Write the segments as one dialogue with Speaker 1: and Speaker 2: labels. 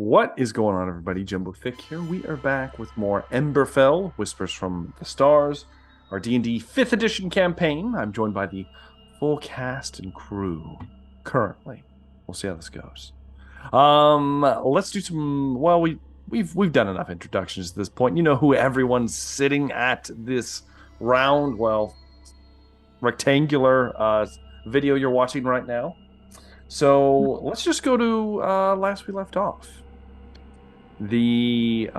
Speaker 1: What is going on, everybody? Jumbo Thick here. We are back with more Emberfell, Whispers from the Stars, our D&D 5th edition campaign. I'm joined by the full cast and crew currently. We'll see how this goes. Let's do some. Well, we've done enough introductions at this point. You know who everyone's sitting at this round, rectangular video you're watching right now. So let's just go to last we left off. The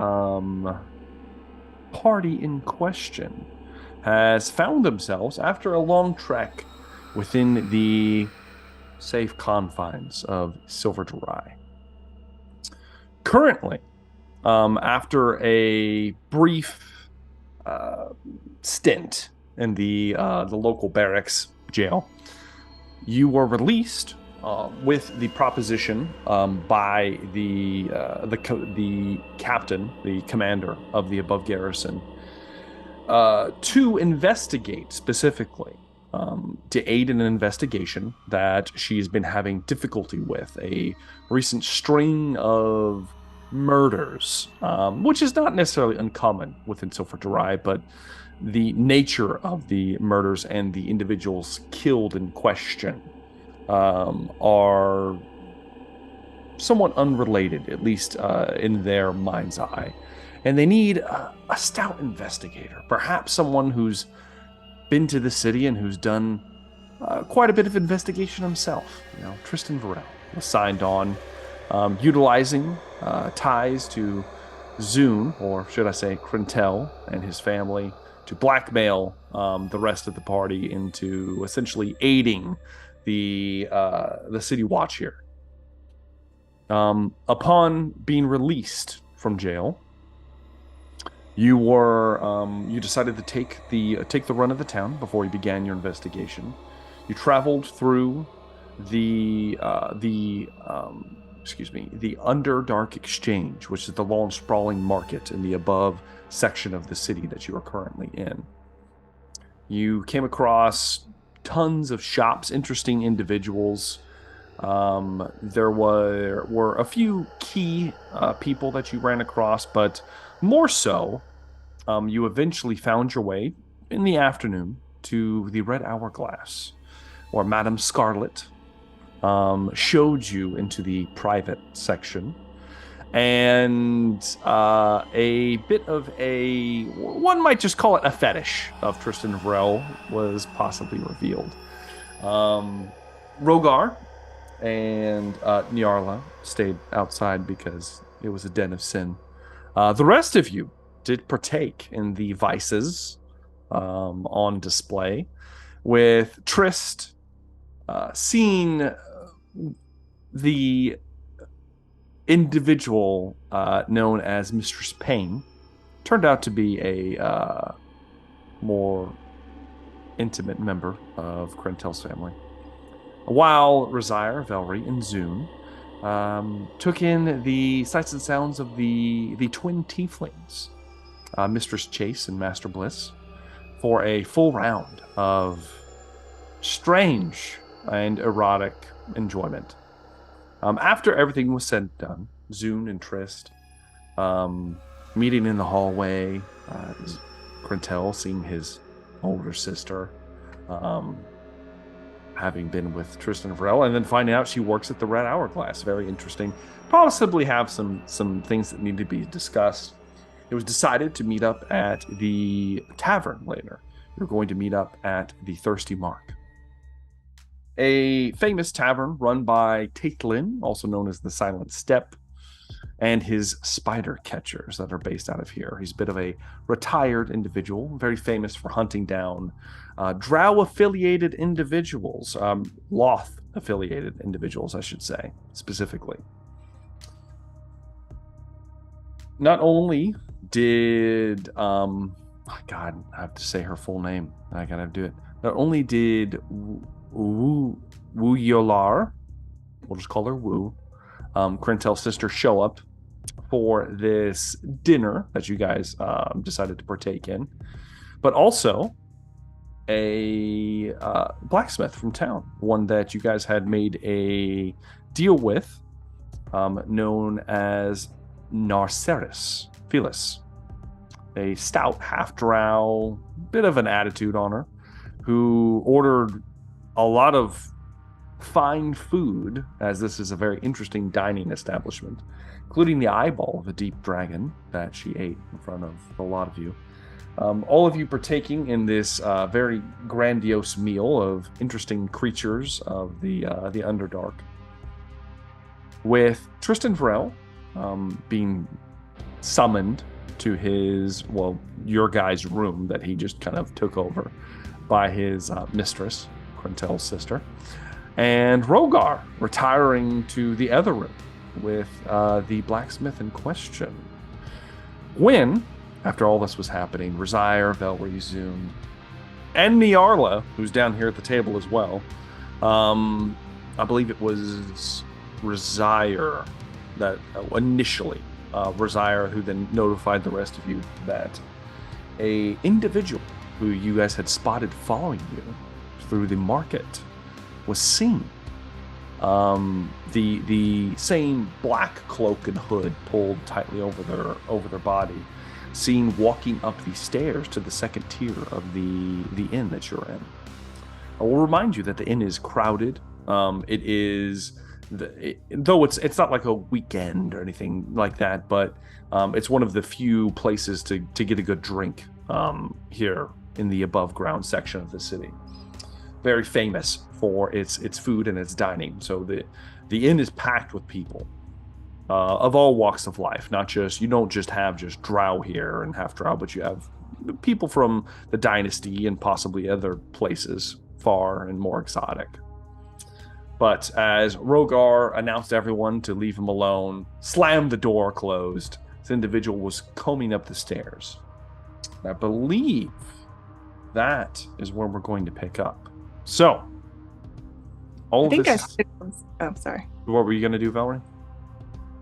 Speaker 1: party in question has found themselves, after a long trek, within the safe confines of Silverdry. Currently, after a brief stint in the local barracks jail, you were released with the proposition by the captain, the commander of the above garrison, to investigate specifically, to aid in an investigation that she's been having difficulty with, a recent string of murders, which is not necessarily uncommon within Silverdry, but the nature of the murders and the individuals killed in question are somewhat unrelated, at least in their mind's eye. And they need a stout investigator, perhaps someone who's been to the city and who's done quite a bit of investigation himself. You know, Tristan Varel was signed on, utilizing ties to Zune, or should I say Granel and his family, to blackmail the rest of the party into essentially aiding the city watch here. Upon being released from jail, you decided to take the run of the town before you began your investigation. You traveled through the Underdark Exchange, which is the long sprawling market in the above section of the city that you are currently in. You came across tons of shops, interesting individuals. There were a few key people that you ran across, but more so, you eventually found your way in the afternoon to the Red Hourglass, where Madame Scarlet showed you into the private section. And a bit of one might just call it a fetish of Tristan Varel was possibly revealed. Rogar and Nyarla stayed outside because it was a den of sin. The rest of you did partake in the vices on display, with Trist seeing the individual known as Mistress Payne turned out to be a more intimate member of Granel's family. While Razire, Velree, and Zune took in the sights and sounds of the twin tieflings, Mistress Chase and Master Bliss, for a full round of strange and erotic enjoyment. After everything was said and done, Zune and Trist meeting in the hallway, Granel seeing his older sister, having been with Tristan Varel, and then finding out she works at the Red Hourglass. Very interesting. Possibly have some things that need to be discussed. It was decided to meet up at the tavern later. You're going to meet up at the Thirsty Mark, a famous tavern run by Taitlin, also known as the Silent Step, and his spider catchers that are based out of here. He's a bit of a retired individual, very famous for hunting down drow-affiliated individuals, Loth-affiliated individuals, I should say, specifically. Not only did... God, I have to say her full name. I gotta do it. Not only did... Wu Yolar, we'll just call her Wu, Granel's sister, show up for this dinner that you guys decided to partake in, but also a blacksmith from town, one that you guys had made a deal with known as Narceris Felis, a stout half-drow, bit of an attitude on her, who ordered a lot of fine food, as this is a very interesting dining establishment, including the eyeball of a deep dragon that she ate in front of a lot of you. All of you partaking in this very grandiose meal of interesting creatures of the Underdark, with Tristan Varel being summoned to his, your guy's room that he just kind of took over by his mistress, Quintel's sister, and Rogar retiring to the other room with the blacksmith in question. When, after all this was happening, Razire, Velree, Zoom, and Niarla, who's down here at the table as well, I believe it was Razire that initially, Razire, who then notified the rest of you that a individual who you guys had spotted following you through the market was seen. The same black cloak and hood pulled tightly over their body, seen walking up the stairs to the second tier of the inn that you're in. I will remind you that the inn is crowded. It is, though it's not like a weekend or anything like that, but it's one of the few places to get a good drink here in the above ground section of the city. Very famous for its food and its dining. So the inn is packed with people of all walks of life. You don't just have drow here and half drow, but you have people from the dynasty and possibly other places far and more exotic. But as Rogar announced to everyone to leave him alone, slammed the door closed, this individual was combing up the stairs. I believe that is where we're going to pick up. So,
Speaker 2: Oh, sorry.
Speaker 1: What were you going to do, Velree?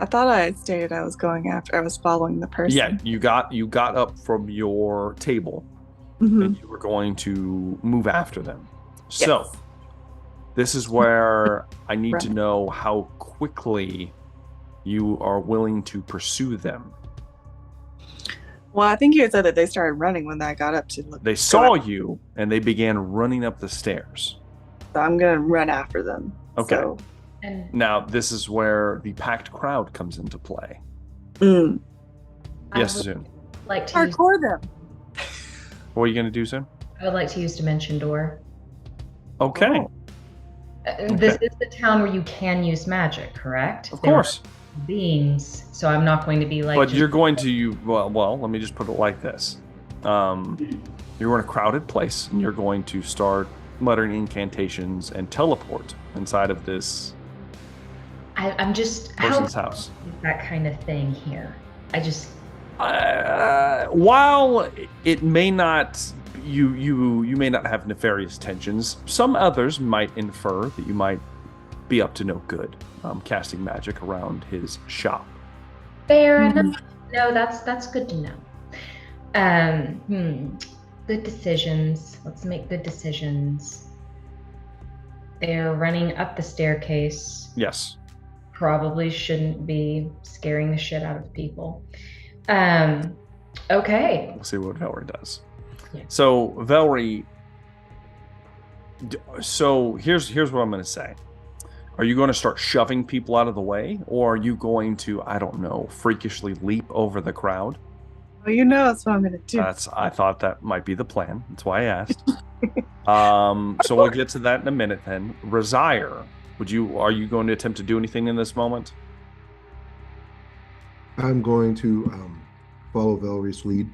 Speaker 2: I thought I had stated I was following the person.
Speaker 1: Yeah, you got up from your table, and you were going to move after them. Yes. So, this is where I need to know how quickly you are willing to pursue them.
Speaker 2: Well, I think you had said that they started running when I got up to look.
Speaker 1: They saw you, and they began running up the stairs.
Speaker 2: So I'm going to run after them.
Speaker 1: Okay.
Speaker 2: So.
Speaker 1: Now, this is where the packed crowd comes into play. Yes, Zoom.
Speaker 3: Like to
Speaker 2: hardcore them.
Speaker 1: What are you going to do, Zoom?
Speaker 3: I would like to use Dimension Door.
Speaker 1: Okay.
Speaker 3: This is the town where you can use magic, correct?
Speaker 1: Of course.
Speaker 3: Beings, so I'm not going to be like.
Speaker 1: But you're going to let me just put it like this: you're in a crowded place, and you're going to start muttering incantations and teleport inside of this.
Speaker 3: I'm just
Speaker 1: person's house.
Speaker 3: That kind of thing here. I just.
Speaker 1: While it may not, you may not have nefarious intentions. Some others might infer that you might be up to no good. Casting magic around his shop.
Speaker 3: Fair enough. No, that's good to know. Good decisions. Let's make good decisions. They're running up the staircase.
Speaker 1: Yes.
Speaker 3: Probably shouldn't be scaring the shit out of people. Okay.
Speaker 1: We'll see what Velree does.
Speaker 3: Yeah.
Speaker 1: So Velree. So here's what I'm going to say. Are you going to start shoving people out of the way, or are you going to, I don't know, freakishly leap over the crowd?
Speaker 2: Well, that's what I'm going to do.
Speaker 1: I thought that might be the plan. That's why I asked. So we'll get to that in a minute then. Razire, are you going to attempt to do anything in this moment?
Speaker 4: I'm going to follow Velree's lead.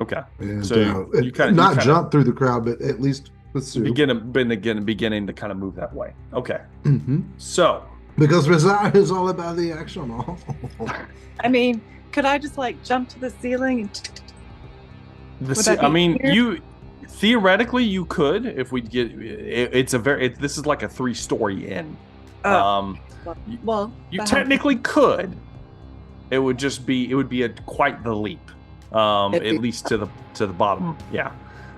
Speaker 1: Okay.
Speaker 4: And
Speaker 1: so you
Speaker 4: jump through the crowd, but at least
Speaker 1: beginning to kind of move that way. Okay.
Speaker 4: Mm-hmm.
Speaker 1: So
Speaker 4: because Razire is all about the action.
Speaker 2: I mean, could I just jump to the ceiling and
Speaker 1: you theoretically you could if we get this is like a 3-story inn. You technically could. It would be quite the leap. At least to the bottom. Yeah.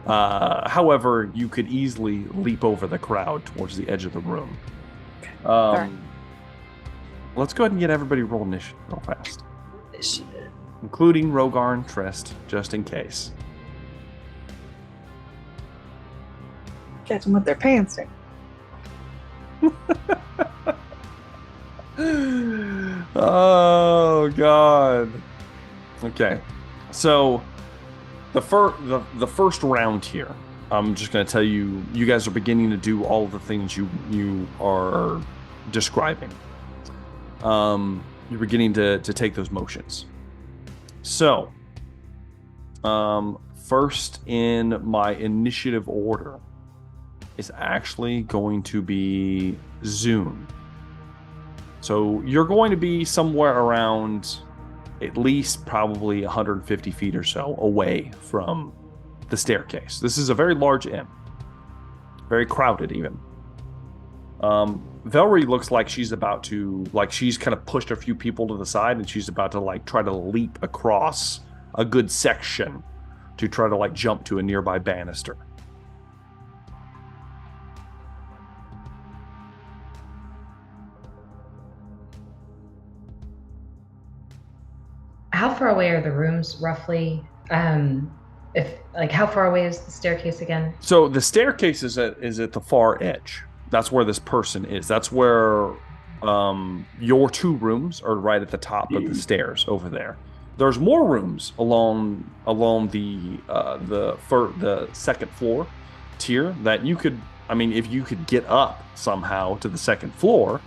Speaker 1: However, you could easily leap over the crowd towards the edge of the room. let's go ahead and get everybody roll initiative real fast,
Speaker 2: Initiative.
Speaker 1: including Rogar and Trist, just in case.
Speaker 2: Catch them with their pants down.
Speaker 1: Oh God. Okay, so the first round here, I'm just going to tell you, you guys are beginning to do all of the things you are describing. You're beginning to take those motions. So, first in my initiative order is actually going to be Zune. So you're going to be somewhere around at least probably 150 feet or so away from the staircase. This is a very large inn. Very crowded even. Velree looks like she's about to, she's kind of pushed a few people to the side and she's about to try to leap across a good section to try to jump to a nearby banister.
Speaker 3: How far away are the rooms roughly? How far away is the staircase again?
Speaker 1: So the staircase is at the far edge. That's where this person is. That's where your two rooms are, right at the top of the stairs over there. There's more rooms along the second floor tier that you could, if you could get up somehow to the second floor,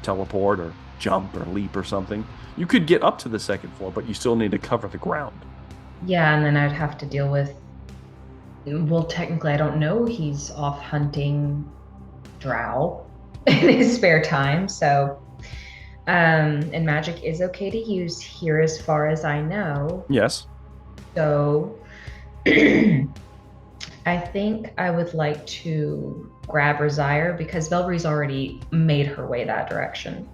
Speaker 1: teleport or jump or leap or something, you could get up to the second floor, but you still need to cover the ground.
Speaker 3: Yeah, and then I'd have to deal with, well, technically I don't know, he's off hunting drow in his spare time, so and magic is okay to use here as far as I know.
Speaker 1: Yes.
Speaker 3: So I think I would like to grab Rosire because Velree's already made her way that direction.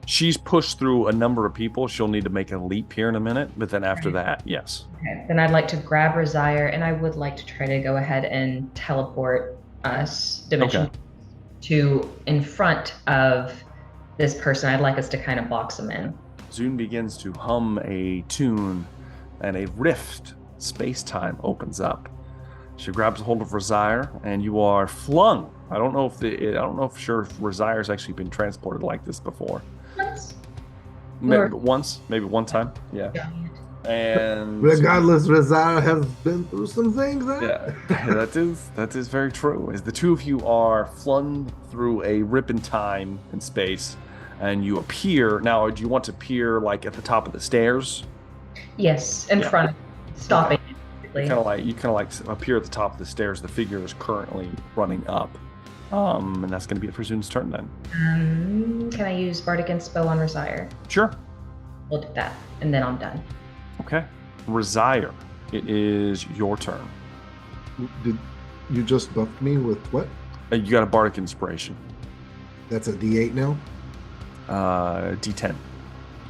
Speaker 1: She's pushed through a number of people. She'll need to make a leap here in a minute, but then after that, yes.
Speaker 3: Okay, then I'd like to grab Rosire, and I would like to try to go ahead and teleport us dimension to in front of this person. I'd like us to kind of box him in.
Speaker 1: Zune begins to hum a tune, and a rift space-time opens up. She grabs a hold of Rosire, and you are flung. I don't know if Rosire's actually been transported like this before. Maybe one time. Yeah. And
Speaker 4: regardless, Rosire has been through some things.
Speaker 1: Yeah, that is very true. As the two of you are flung through a rip in time and space, and you appear now. Do you want to appear at the top of the stairs?
Speaker 3: Yes, in front, stopping.
Speaker 1: You kind of appear at the top of the stairs. The figure is currently running up. And that's going to be it for Zune's turn then.
Speaker 3: Can I use Bardic Inspo on Rosire?
Speaker 1: Sure.
Speaker 3: We'll do that, and then I'm done.
Speaker 1: Okay. Rosire, it is your turn.
Speaker 4: Did you just buffed me with what?
Speaker 1: You got a Bardic Inspiration.
Speaker 4: That's a D8 now?
Speaker 1: D10.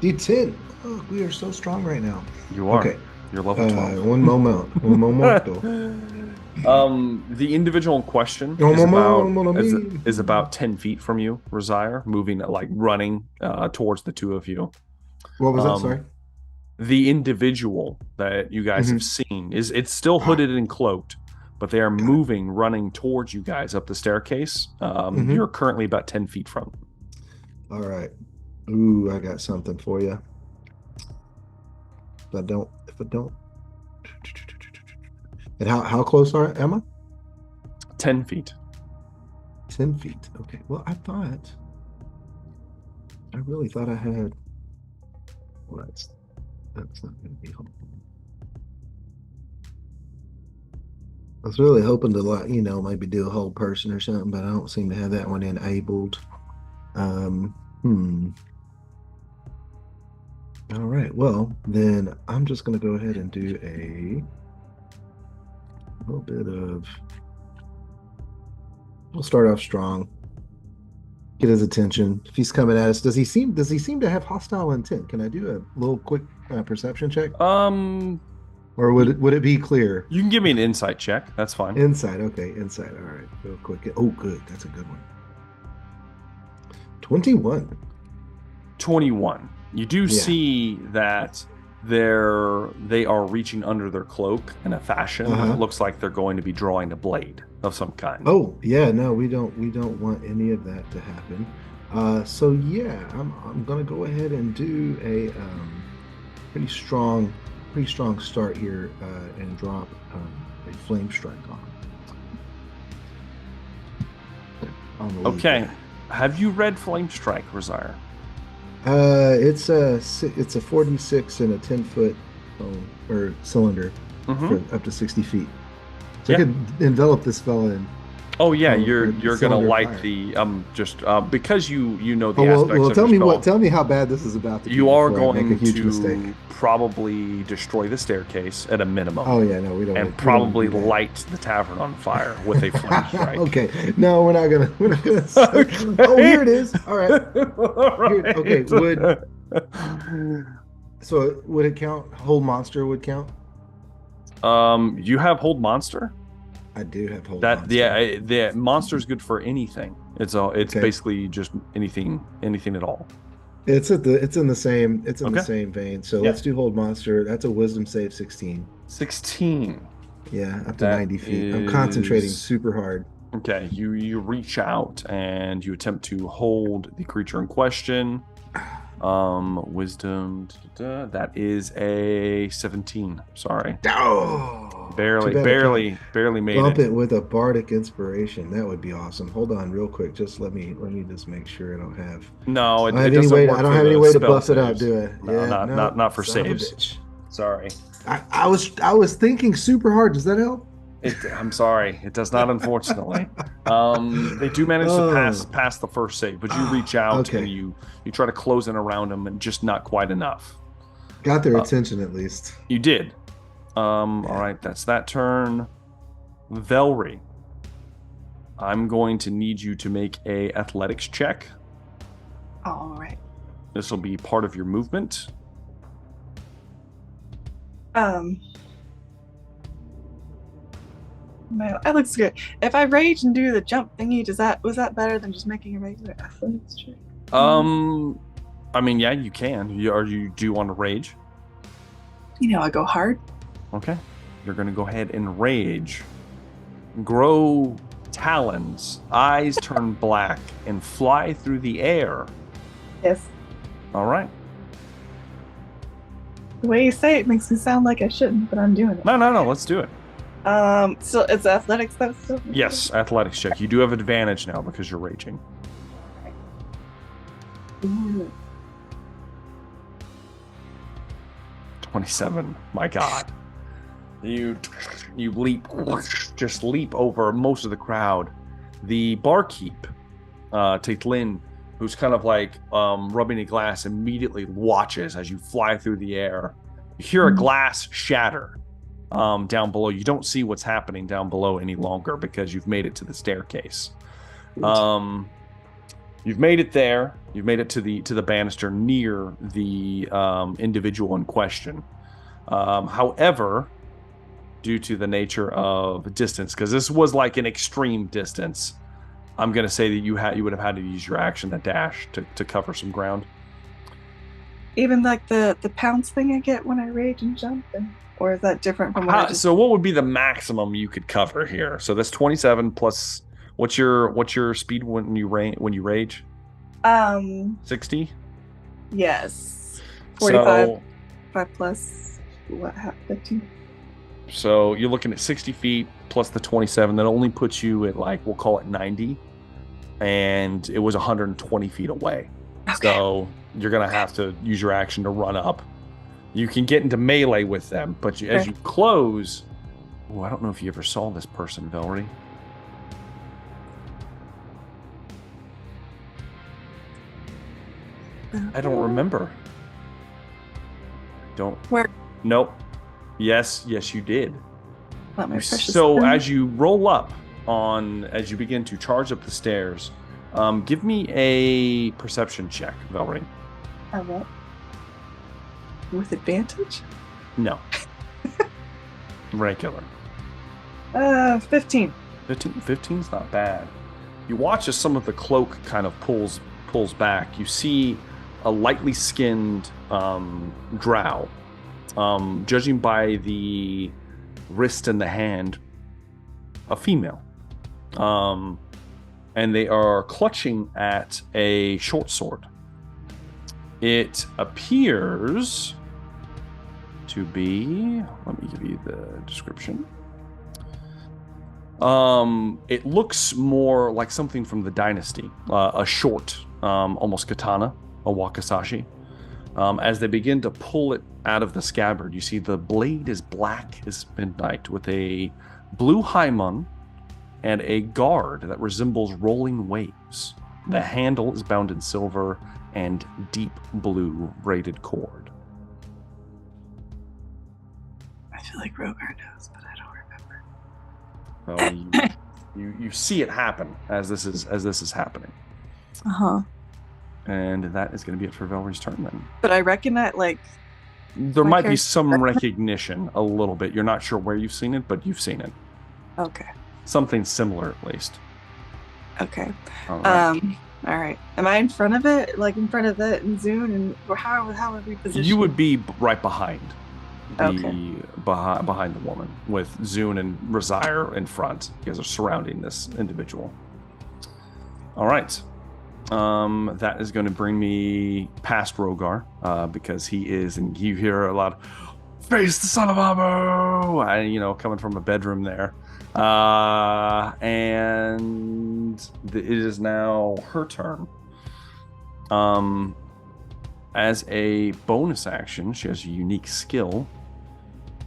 Speaker 4: D10. Oh, we are so strong right now.
Speaker 1: You are.
Speaker 4: Okay.
Speaker 1: You're level 12.
Speaker 4: Un momento.
Speaker 1: The individual in question is about 10 feet from you, Rosire, moving, running towards the two of you.
Speaker 4: What was that, sorry?
Speaker 1: The individual that you guys have seen, it's still hooded and cloaked, but they are moving, running towards you guys up the staircase. You're currently about 10 feet from them.
Speaker 4: All right. Ooh, I got something for you. If I don't. And how close am I?
Speaker 1: 10 feet.
Speaker 4: 10 feet. Okay. Well, I really thought I had. Well, that's not going to be helpful. I was really hoping to, maybe do a whole person or something, but I don't seem to have that one enabled. All right. Well, then I'm just going to go ahead and do a little bit of. We'll start off strong. Get his attention. If he's coming at us, does he seem to have hostile intent? Can I do a little quick perception check? Or would it be clear?
Speaker 1: You can give me an insight check. That's fine.
Speaker 4: Insight. Okay, insight. All right. Real quick. Oh, good. That's a good one. 21.
Speaker 1: 21. You do see that they are reaching under their cloak in a fashion that looks like they're going to be drawing a blade of some kind.
Speaker 4: Oh yeah, no, we don't want any of that to happen. So yeah, I'm gonna go ahead and do a pretty strong start here and drop a flame strike on.
Speaker 1: Okay, have you read Flame Strike, Rosire?
Speaker 4: It's a 4d6 and a 10-foot or cylinder for up to 60 feet. So I could envelop this fella in.
Speaker 1: Oh yeah, you're gonna light the because you know the aspects of
Speaker 4: tell
Speaker 1: your
Speaker 4: me
Speaker 1: spell,
Speaker 4: tell me how bad this is about to be.
Speaker 1: You are going
Speaker 4: make a huge
Speaker 1: to
Speaker 4: mistake.
Speaker 1: Probably destroy the staircase at a minimum.
Speaker 4: Oh yeah, no, we don't.
Speaker 1: And probably light the tavern on fire with a flame strike.
Speaker 4: Okay, no, we're not gonna. Okay. Oh, here it is. All right. Here, okay, so would it count? Hold monster would count.
Speaker 1: You have hold monster.
Speaker 4: I do have hold monster.
Speaker 1: Yeah, the monster's good for anything. It's basically just anything at all.
Speaker 4: It's in the same vein. So let's do hold monster. That's a wisdom save 16.
Speaker 1: 16.
Speaker 4: Yeah, up to 90 feet. I'm concentrating super hard.
Speaker 1: Okay, you reach out and you attempt to hold the creature in question. Wisdom. That is a 17. Sorry.
Speaker 4: Oh,
Speaker 1: barely made it.
Speaker 4: Bump it with a bardic inspiration. That would be awesome. Hold on, real quick. Just let me just make sure I don't have.
Speaker 1: No,
Speaker 4: I don't have any way to buff it up, do it?
Speaker 1: No, not for saves. Sorry.
Speaker 4: I was thinking super hard. Does that help?
Speaker 1: I'm sorry, it does not, unfortunately. They do manage to pass the first save, but you reach out and you try to close in around them, and just not quite enough.
Speaker 4: Got their attention at least.
Speaker 1: You did. All right, that's that turn. Velree, I'm going to need you to make a athletics check.
Speaker 2: All right.
Speaker 1: This will be part of your movement.
Speaker 2: That looks good. If I rage and do the jump thingy, was that better than just making a regular athletics check?
Speaker 1: I mean, yeah, you can. Do you want to rage?
Speaker 2: I go hard.
Speaker 1: Okay. You're going to go ahead and rage. Grow talons. Eyes turn black and fly through the air.
Speaker 2: Yes.
Speaker 1: All right.
Speaker 2: The way you say it makes me sound like I shouldn't, but I'm doing it.
Speaker 1: No. Let's do it.
Speaker 2: So it's athletics though still?
Speaker 1: Yes, athletics check. You do have advantage now because you're raging.
Speaker 2: Ooh.
Speaker 1: 27. My God. You leap over most of the crowd. The barkeep, Taitlin, who's kind of like rubbing a glass, immediately watches as you fly through the air. You hear a glass shatter down below. You don't see what's happening down below any longer because you've made it to the staircase. You've made it there. You've made it to the banister near the individual in question. However, due to the nature of distance, because this was like an extreme distance, I'm going to say that you would have had to use your action, that dash, to cover some ground.
Speaker 2: Even like the pounce thing I get when I rage and jump, or is that different from what
Speaker 1: So what would be the maximum you could cover here? So that's 27 plus. What's your speed when you rage? 60.
Speaker 2: Yes. 45.
Speaker 1: So,
Speaker 2: 5 plus what? 15.
Speaker 1: So you're looking at 60 feet plus the 27. That only puts you at, like, we'll call it 90, and it was 120 feet away. Okay. So you're gonna have to use your action to run up. You can get into melee with them, but as you close, I don't know if you ever saw this person, Velree. I don't remember.
Speaker 2: Where?
Speaker 1: Nope. Yes, you did.
Speaker 2: So
Speaker 1: as you roll up as you begin to charge up the stairs, give me a perception check, Velree.
Speaker 2: I will. With advantage?
Speaker 1: No. Regular.
Speaker 2: 15.
Speaker 1: 15's not bad. You watch as some of the cloak kind of pulls back. You see lightly skinned drow. Judging by the wrist and the hand, a female. And they are clutching at a short sword. It appears to be, let me give you the description. It looks more like something from the dynasty, a short, almost katana, a wakizashi. As they begin to pull it out of the scabbard, you see the blade is black as midnight with a blue hymen and a guard that resembles rolling waves. The handle is bound in silver and deep blue braided cord.
Speaker 2: I feel like Rogar knows, but I don't remember.
Speaker 1: You see it happen as this is happening.
Speaker 2: Uh-huh.
Speaker 1: And that is going to be it for Velree's turn then.
Speaker 2: But I recognize,
Speaker 1: there might be some recognition a little bit. You're not sure where you've seen it, but you've seen it. Okay. Something similar, at least.
Speaker 2: Okay. All right. Am I in front of it? In front of it and Zune? And how are we positioned?
Speaker 1: You would be right behind behind the woman, with Zune and Razire in front. You guys are surrounding this individual. All right. That is going to bring me past Rogar, because he is, and you hear a lot of, face the son of Abu, coming from a bedroom there. And it is now her turn. As a bonus action, she has a unique skill.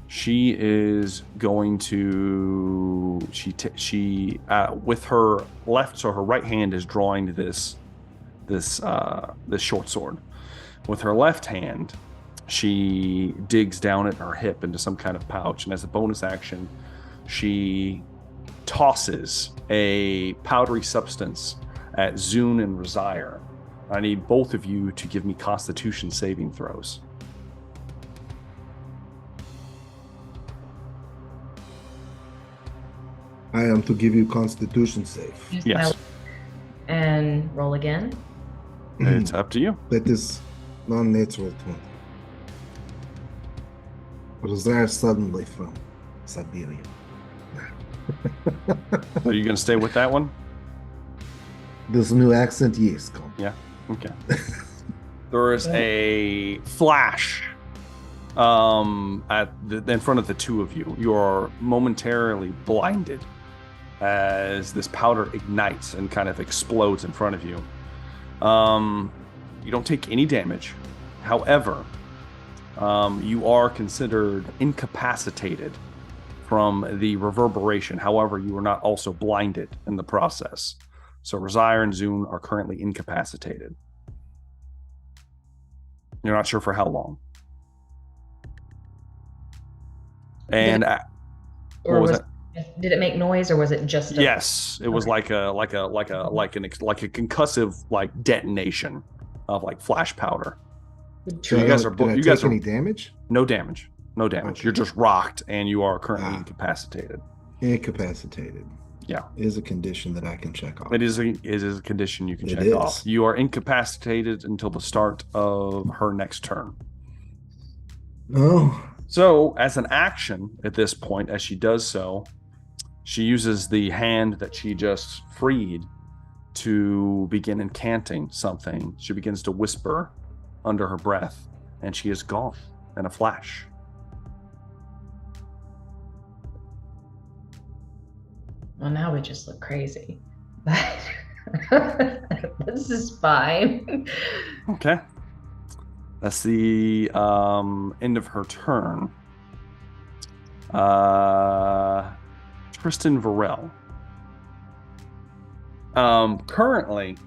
Speaker 1: She is going to, with her left, so her right hand is drawing this short sword. With her left hand, she digs down at her hip into some kind of pouch, and as a bonus action, she tosses a powdery substance at Zune and Razire. I need both of you to give me Constitution saving throws.
Speaker 4: I am to give you Constitution save.
Speaker 1: Yes.
Speaker 3: And roll again.
Speaker 1: It's up to you.
Speaker 4: That is non-natural 20. Razire suddenly from Siberia.
Speaker 1: Are you going to stay with that one?
Speaker 4: This new accent, yes.
Speaker 1: Yeah. Okay. There is a flash in front of the two of you. You are momentarily blinded as this powder ignites and kind of explodes in front of you. You don't take any damage. However, you are considered incapacitated from the reverberation. However, you are not also blinded in the process. So Razire and Zune are currently incapacitated. You're not sure for how long. And
Speaker 3: did it make noise, or was it just?
Speaker 1: Yes, it was like a concussive detonation of flash powder.
Speaker 4: So you guys are any damage?
Speaker 1: No damage. No damage. Okay. You're just rocked, and you are currently incapacitated.
Speaker 4: Incapacitated.
Speaker 1: Yeah.
Speaker 4: Is a condition that I can check off.
Speaker 1: It is a condition you can check off. You are incapacitated until the start of her next turn.
Speaker 4: Oh.
Speaker 1: So, as an action at this point, as she does so, she uses the hand that she just freed to begin incanting something. She begins to whisper under her breath, and she is gone in a flash.
Speaker 3: Well, now we just look crazy. This is fine.
Speaker 1: Okay. That's the end of her turn. Tristan Varel. Currently,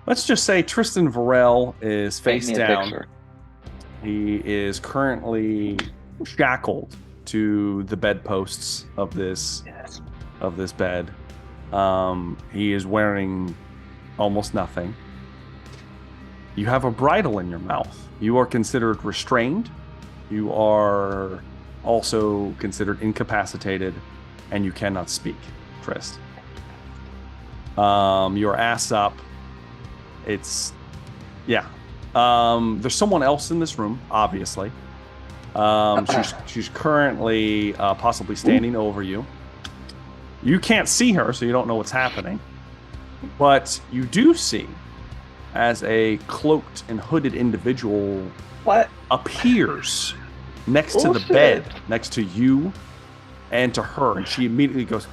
Speaker 1: let's just say Tristan Varel is face down. He is currently shackled to the bedposts of this bed. He is wearing almost nothing. You have a bridle in your mouth. You are considered restrained. You are also considered incapacitated, and you cannot speak, Trist. Your ass up. It's Yeah. There's someone else in this room, obviously. She's currently possibly standing over you. You can't see her, so you don't know what's happening. But you do see, as a cloaked and hooded individual appears next to the bed, next to you and to her, and she immediately goes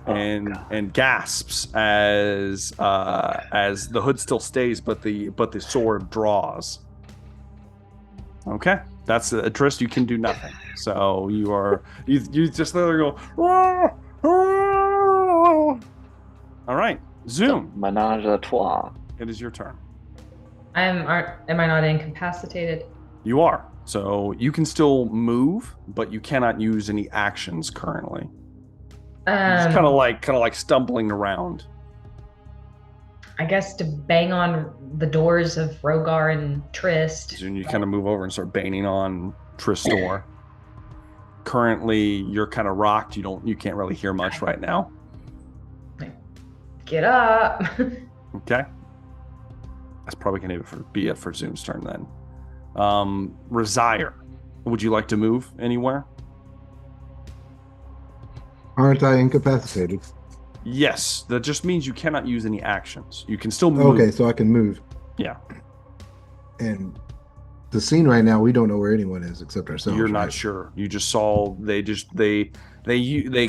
Speaker 1: and gasps as the hood still stays, but the sword draws. Okay, that's Trist. You can do nothing. So you just literally go. All right, Zoom.
Speaker 5: Menage a trois.
Speaker 1: It is your turn.
Speaker 3: Am I not incapacitated?
Speaker 1: You are. So you can still move, but you cannot use any actions currently. It's kind of like stumbling around.
Speaker 3: I guess to bang on the doors of Rogar and Trist.
Speaker 1: So you kind of move over and start banging on Trist's door. Currently, you're kind of rocked. You can't really hear much right now.
Speaker 3: Get up.
Speaker 1: Okay. That's probably going to be it for Zoom's turn then. Resire, would you like to move anywhere?
Speaker 4: Aren't I incapacitated?
Speaker 1: Yes, that just means you cannot use any actions. You can still move.
Speaker 4: Okay, so I can move.
Speaker 1: Yeah.
Speaker 4: And the scene right now, we don't know where anyone is except ourselves.
Speaker 1: You're not sure. You just saw they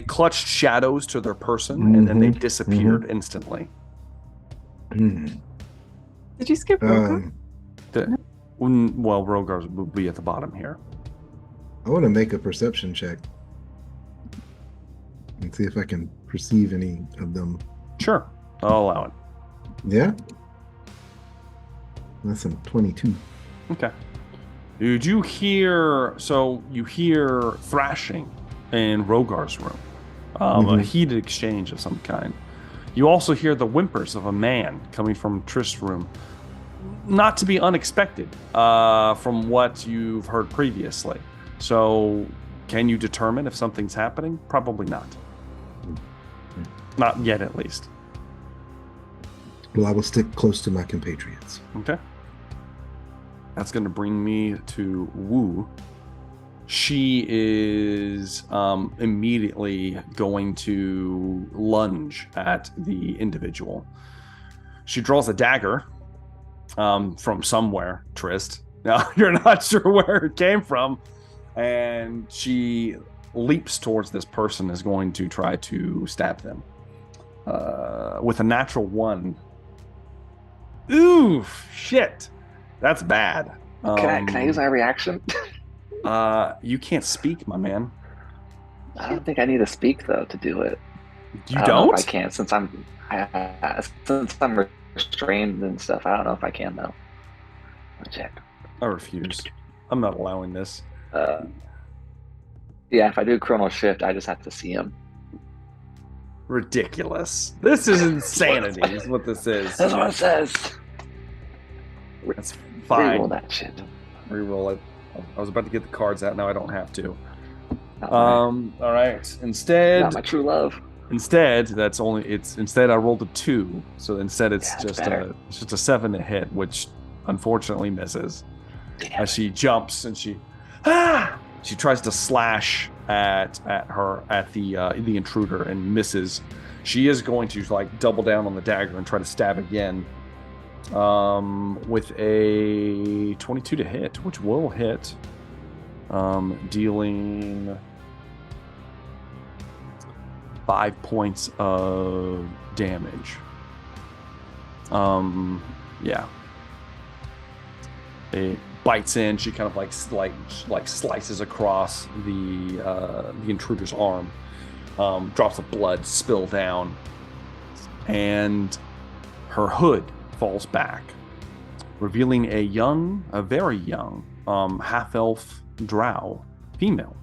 Speaker 1: clutched shadows to their person and then they disappeared instantly.
Speaker 2: Did you skip Rogar?
Speaker 1: Well, Rogar's will be at the bottom here.
Speaker 4: I want to make a perception check and see if I can perceive any of them.
Speaker 1: Sure, I'll allow it.
Speaker 4: Yeah? That's a 22.
Speaker 1: Okay. Did you hear... So you hear thrashing in Rogar's room. A heated exchange of some kind. You also hear the whimpers of a man coming from Trist's room. Not to be unexpected from what you've heard previously. So, can you determine if something's happening? Probably not. Not yet, at least.
Speaker 4: Well, I will stick close to my compatriots.
Speaker 1: Okay. That's going to bring me to Wu. She is immediately going to lunge at the individual. She draws a dagger from somewhere, Trist. Now, you're not sure where it came from. And she leaps towards this person, is going to try to stab them. With a natural 1. Ooh, shit. That's bad.
Speaker 5: Can I use my reaction?
Speaker 1: You can't speak, my man.
Speaker 5: I don't think I need to speak though to do it.
Speaker 1: You
Speaker 5: I
Speaker 1: don't?
Speaker 5: know if I can't since I'm restrained and stuff. I don't know if I can though. I'll check.
Speaker 1: I refuse. I'm not allowing this.
Speaker 5: Yeah, if I do Chrono Shift, I just have to see him.
Speaker 1: Ridiculous. This is insanity, is what this is.
Speaker 5: That's what it says.
Speaker 1: That's fine.
Speaker 5: Reroll that shit.
Speaker 1: Reroll it. I was about to get the cards out. Now I don't have to.
Speaker 5: All
Speaker 1: right. Instead,
Speaker 5: not my true love.
Speaker 1: Instead, instead I rolled a 2. So instead it's just a 7 to hit, which unfortunately misses.
Speaker 5: Damn.
Speaker 1: As she jumps and she tries to slash at the intruder and misses. She is going to double down on the dagger and try to stab again. With a 22 to hit, which will hit, dealing 5 points of damage. Yeah. It bites in. She kind of slices across the intruder's arm. Drops of blood spill down, and her hood falls back, revealing a very young half-elf drow female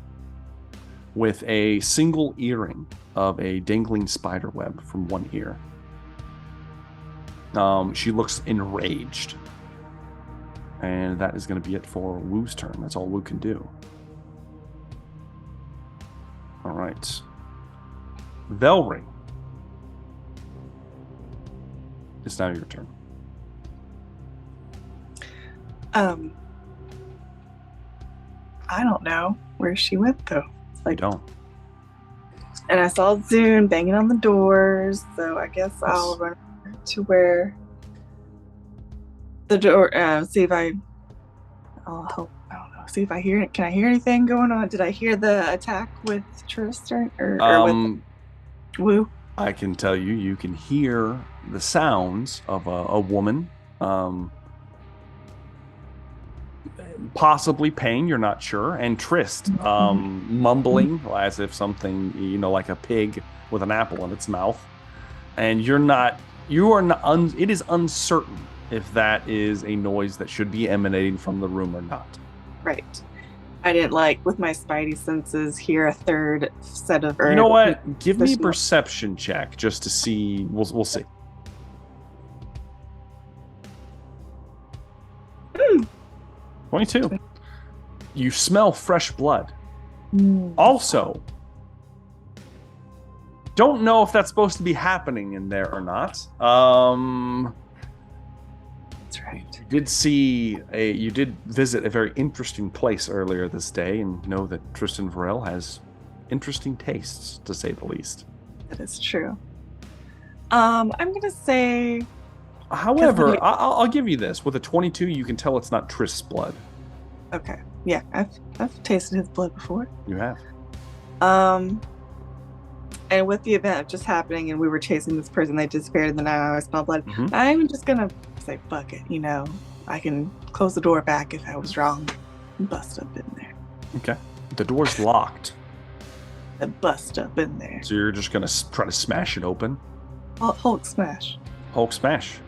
Speaker 1: with a single earring of a dangling spider web from one ear. She looks enraged, and that is going to be it for Wu's turn. That's all Wu can do. All right, Velree, it's now your turn.
Speaker 2: I don't know where she went though.
Speaker 1: I don't.
Speaker 2: And I saw Zune banging on the doors, so I guess I'll run to where the door. See if I don't know. See if I hear it. Can I hear anything going on? Did I hear the attack with Tristan or with Woo?
Speaker 1: I can tell you, you can hear the sounds of a woman, possibly pain, you're not sure, and Trist mumbling as if something, like a pig with an apple in its mouth. And it is uncertain if that is a noise that should be emanating from the room or not.
Speaker 2: Right. I didn't with my spidey senses hear a third set of herbs.
Speaker 1: You know what? Give me a perception check just to see. We'll see. 22. You smell fresh blood. Also, don't know if that's supposed to be happening in there or not.
Speaker 2: That's right.
Speaker 1: You did visit a very interesting place earlier this day, and know that Tristan Varel has interesting tastes, to say the least.
Speaker 2: That is true. I'm gonna say.
Speaker 1: However, I'll give you this. With a 22, you can tell it's not Trist's blood.
Speaker 2: Okay. Yeah, I've tasted his blood before.
Speaker 1: You have.
Speaker 2: And with the event just happening, and we were chasing this person, they disappeared, and then I smell blood. I'm just gonna say, fuck it. I can close the door back if I was wrong and bust up in there.
Speaker 1: Okay. The door's locked.
Speaker 2: Bust up in there.
Speaker 1: So you're just gonna try to smash it open?
Speaker 2: Hulk smash.
Speaker 1: Hulk smash.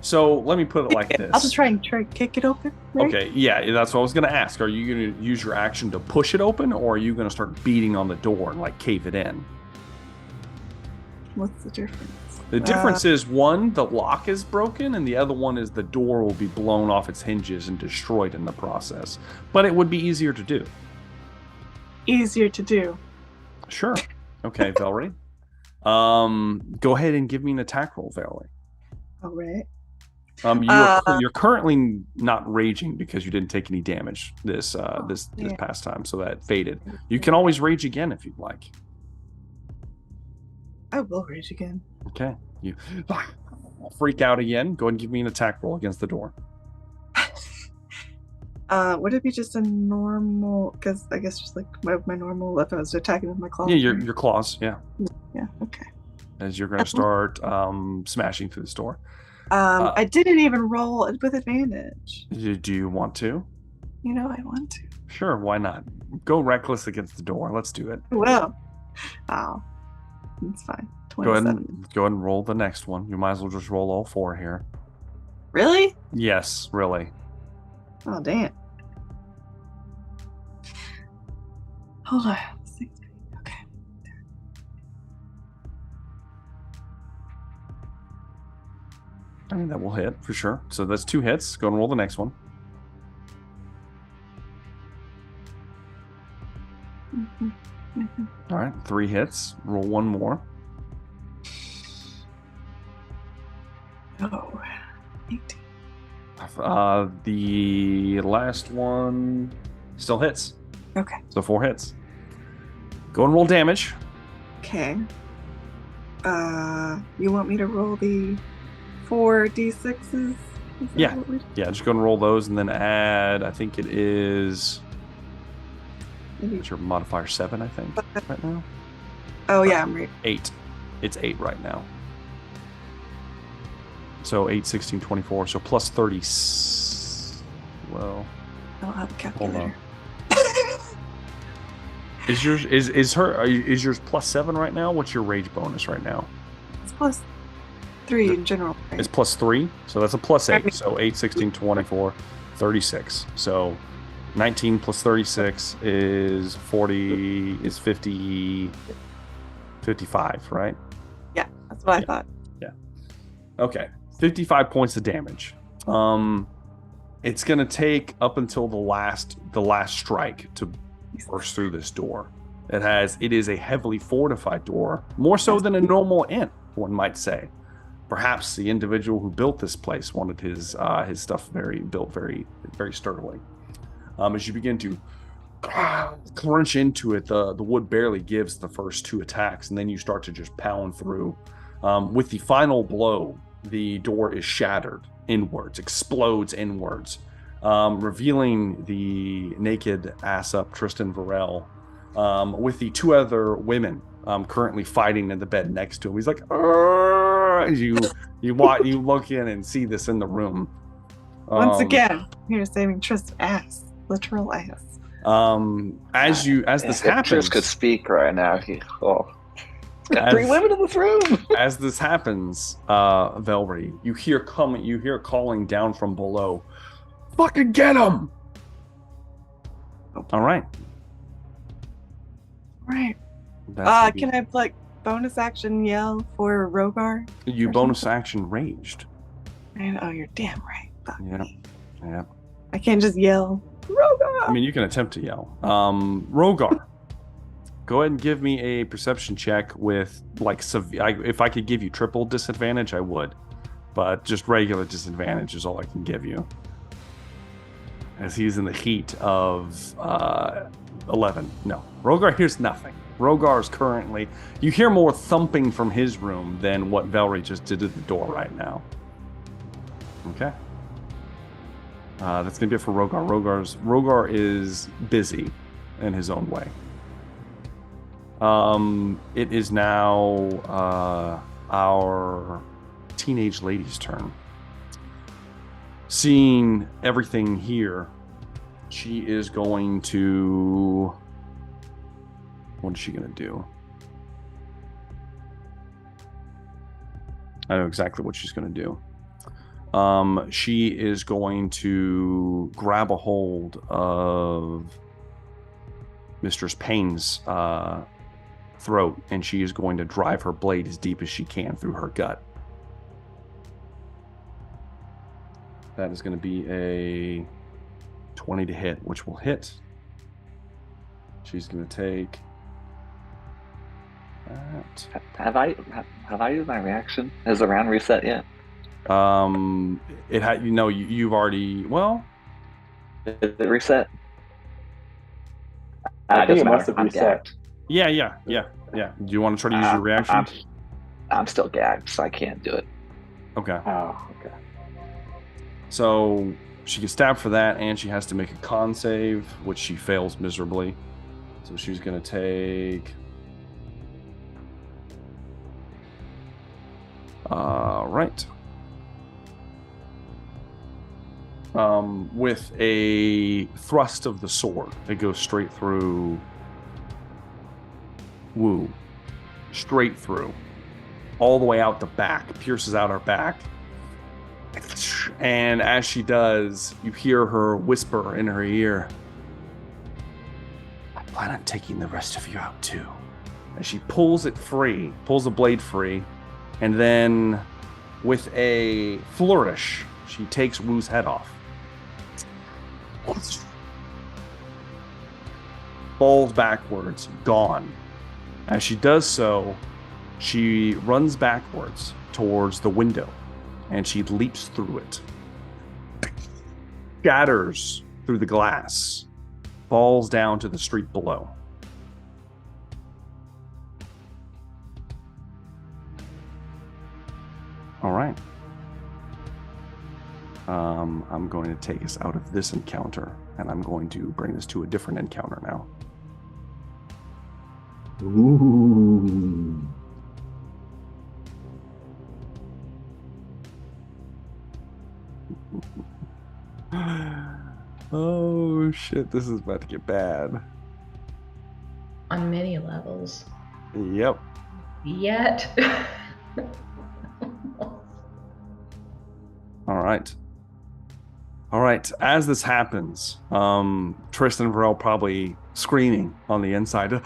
Speaker 1: So let me put it like this.
Speaker 2: I'll just try and kick it open. Right?
Speaker 1: Okay, yeah, that's what I was going to ask. Are you going to use your action to push it open, or are you going to start beating on the door and cave it in?
Speaker 2: What's the difference?
Speaker 1: The difference is one, the lock is broken, and the other one is the door will be blown off its hinges and destroyed in the process. But it would be easier to do.
Speaker 2: Easier to do.
Speaker 1: Sure. Okay, Velree. Go ahead and give me an attack roll, Velree.
Speaker 2: All right.
Speaker 1: You're currently not raging because you didn't take any damage this past time, so that faded. You can always rage again if you'd like.
Speaker 2: I will rage again.
Speaker 1: Okay. You freak out again. Go ahead and give me an attack roll against the door.
Speaker 2: Would it be just a normal? Because I guess just my normal. If I was attacking with my claws.
Speaker 1: Yeah, your claws. Yeah.
Speaker 2: Yeah. Okay.
Speaker 1: As you're going to start smashing through this door.
Speaker 2: I didn't even roll with advantage.
Speaker 1: Do you want to?
Speaker 2: I want to.
Speaker 1: Sure, why not? Go reckless against the door. Let's do it.
Speaker 2: Well, it's fine. 27.
Speaker 1: Go ahead and roll the next one. You might as well just roll all four here.
Speaker 2: Really?
Speaker 1: Yes, really.
Speaker 2: Oh, damn. Hold on. Okay.
Speaker 1: I mean, that will hit for sure. So that's 2 hits. Go and roll the next one. All right, 3 hits. Roll 1 more.
Speaker 2: Oh, 18.
Speaker 1: The last one still hits.
Speaker 2: Okay.
Speaker 1: So 4 hits. Go and roll damage.
Speaker 2: Okay. You want me to roll the 4 d6s?
Speaker 1: Yeah. Just go and roll those, and then add. I think it is. What's your modifier? 7, I think, right now.
Speaker 2: Oh yeah, I'm right.
Speaker 1: 8. It's 8 right now. So 8, 16, 24. So plus 30. Well,
Speaker 2: I don't have a calculator.
Speaker 1: Is yours plus 7 right now? What's your rage bonus right now?
Speaker 2: It's plus 3 in general. Right?
Speaker 1: It's plus 3, so that's a plus 8. So 8, 16, 24, 36. So 19 plus 36 is 40, is 50, 55, right?
Speaker 2: Yeah, that's what I thought.
Speaker 1: Yeah. Okay. 55 points of damage. It's gonna take up until the last strike to burst through this door. It is a heavily fortified door, more so than a normal inn, one might say. Perhaps the individual who built this place wanted his stuff built very sturdily. As you begin to crunch into it, the wood barely gives the first 2 attacks, and then you start to just pound through. With the final blow, the door is shattered inwards, explodes inwards, revealing the naked ass up Tristan Varel, with the 2 other women currently fighting in the bed next to him. He's like, as you look in and see this in the room.
Speaker 2: Once again, you're saving Trist's ass, literal ass.
Speaker 1: As this happens,
Speaker 5: Trist could speak right now. He's got 3 women in this room.
Speaker 1: As this happens, Velree, you hear calling down from below. Fucking get him! All right.
Speaker 2: Right. Can I bonus action yell for Rogar?
Speaker 1: You bonus action raged.
Speaker 2: Oh, you're damn right. Fuck me.
Speaker 1: Yeah.
Speaker 2: I can't just yell Rogar.
Speaker 1: I mean, you can attempt to yell. Rogar, go ahead and give me a perception check with if I could give you triple disadvantage, I would, but just regular disadvantage is all I can give you, as he's in the heat of 11. No, Rogar hears nothing. Rogar's currently, you hear more thumping from his room than what Velree just did at the door right now. Okay. That's going to be it for Rogar. Rogar is busy in his own way. It is now our teenage lady's turn. Seeing everything here, she is going to... What is she going to do? I know exactly what she's going to do. She is going to grab a hold of Mistress Payne's throat, and she is going to drive her blade as deep as she can through her gut. That is going to be a 20 to hit, which will hit. She's going to take that.
Speaker 5: Have I used my reaction? Has the round reset yet?
Speaker 1: It had, you've already, well,
Speaker 5: did it reset?
Speaker 6: I think it must have reset.
Speaker 1: Yeah. Do you want to try to use your reaction?
Speaker 5: I'm still gagged, so I can't do it.
Speaker 1: Okay.
Speaker 6: Oh, okay.
Speaker 1: So she gets stabbed for that, and she has to make a con save, which she fails miserably. So she's going to take... right. With a thrust of the sword, it goes straight through Wu. Straight through. All the way out the back. Pierces out her back. And as she does, you hear her whisper in her ear, I plan on taking the rest of you out too. And she pulls it free, pulls the blade free, and then with a flourish, she takes Wu's head off. Falls backwards, gone. As she does so, she runs backwards towards the window, and she leaps through it. Shatters through the glass, falls down to the street below. All right. I'm going to take us out of this encounter, and I'm going to bring this to a different encounter now.
Speaker 4: Ooh.
Speaker 1: Oh shit, this is about to get bad.
Speaker 3: On many levels.
Speaker 1: Yep.
Speaker 3: Yet.
Speaker 1: All right. As this happens, Tristan Varel probably screaming on the inside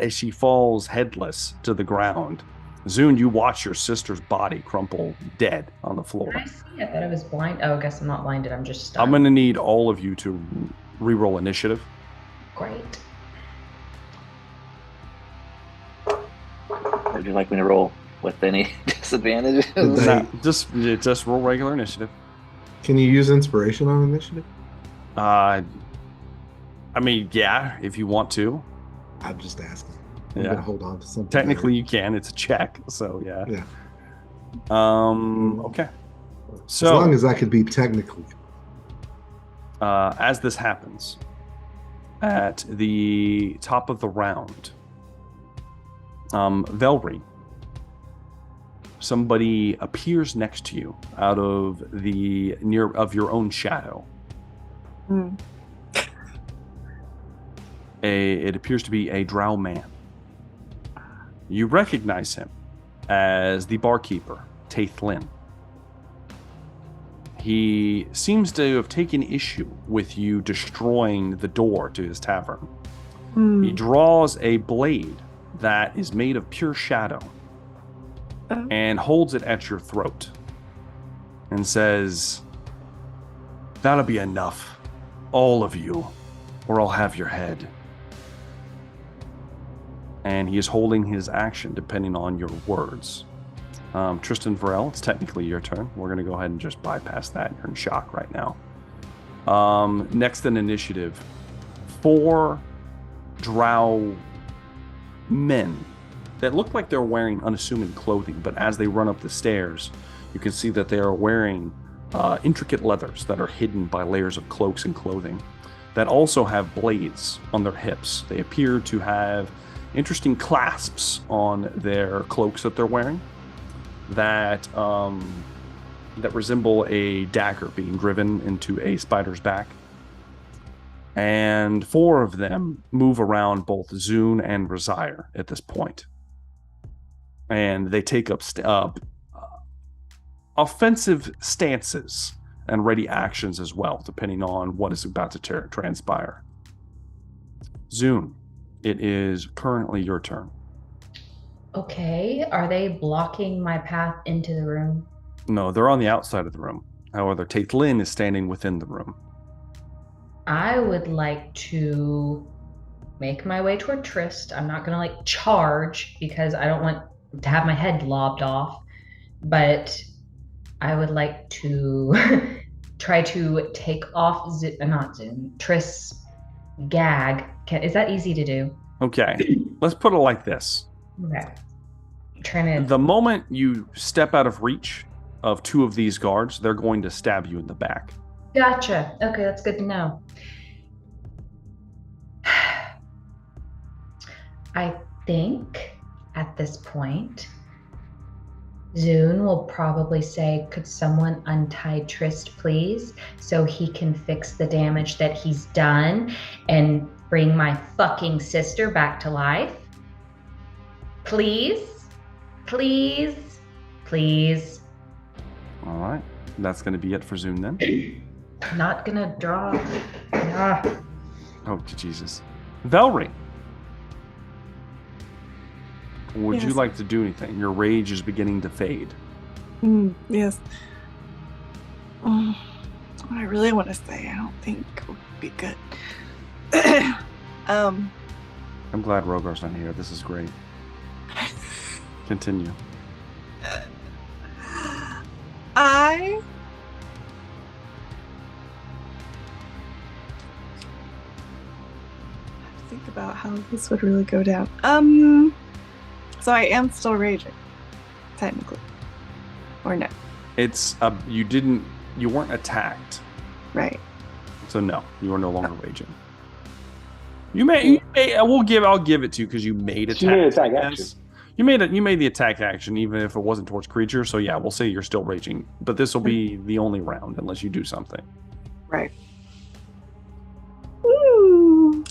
Speaker 1: as she falls headless to the ground. Zune, you watch your sister's body crumple dead on the floor.
Speaker 3: Can I see? I thought I was blind. Oh, I guess I'm not blinded. I'm just stunned.
Speaker 1: I'm going to need all of you to re-roll initiative.
Speaker 3: Great.
Speaker 5: Would you like me to roll? with any disadvantages?
Speaker 4: Did
Speaker 1: Just roll regular initiative.
Speaker 4: Can you use inspiration on initiative?
Speaker 1: I mean, yeah, if you want to.
Speaker 4: I'm just asking. I'm
Speaker 1: Yeah.
Speaker 4: gonna hold on to something.
Speaker 1: Technically, you can. It's a check, so yeah.
Speaker 4: Yeah.
Speaker 1: Okay. So,
Speaker 4: as long as I could be technically.
Speaker 1: as this happens, at the top of the round, Velree, somebody appears next to you out of your own shadow. It appears to be a drow man. You recognize him as the barkeeper, Taith Lynn. He seems to have taken issue with you destroying the door to his tavern. He draws a blade that is made of pure shadow and holds it at your throat and says, "That'll be enough, all of you, or I'll have your head." And he is holding his action depending on your words. Tristan Varel, it's technically your turn. We're going to go ahead and just bypass that. You're in shock right now. Next in initiative, 4 drow men that look like they're wearing unassuming clothing, but as they run up the stairs, you can see that they are wearing intricate leathers that are hidden by layers of cloaks and clothing that also have blades on their hips. They appear to have interesting clasps on their cloaks that they're wearing that resemble a dagger being driven into a spider's back. And 4 of them move around both Zune and Razire at this point. And they take up offensive stances and ready actions as well, depending on what is about to transpire. Zune, it is currently your turn.
Speaker 3: Okay, are they blocking my path into the room?
Speaker 1: No, they're on the outside of the room. However, Taith Lynn is standing within the room.
Speaker 3: I would like to make my way toward Trist. I'm not going to charge because I don't want to have my head lobbed off, but I would like to try to take off Trist's gag. Is that easy to do?
Speaker 1: Okay, let's put it like this.
Speaker 3: Okay. I'm trying to...
Speaker 1: The moment you step out of reach of 2 of these guards, they're going to stab you in the back.
Speaker 3: Gotcha. Okay, that's good to know. I think at this point, Zune will probably say, "Could someone untie Trist, please, so he can fix the damage that he's done and bring my fucking sister back to life? Please, please, please."
Speaker 1: All right, that's going to be it for Zune then.
Speaker 3: Not gonna draw.
Speaker 1: Oh, Jesus. Velree, would you like to do anything? Your rage is beginning to fade.
Speaker 2: Yes. What I really want to say, I don't think would be good.
Speaker 1: I'm glad Rogar's not here. This is great. Continue.
Speaker 2: I think about how this would really go down. So I am still raging, technically, or no?
Speaker 1: It's you weren't attacked,
Speaker 2: Right.
Speaker 1: so no, you are no longer raging. I'll give it to you because you made attack.
Speaker 5: You made attack action.
Speaker 1: You made the attack action even if it wasn't towards creature. So yeah, we'll say you're still raging, but this will be the only round unless you do something.
Speaker 2: Right. Woo.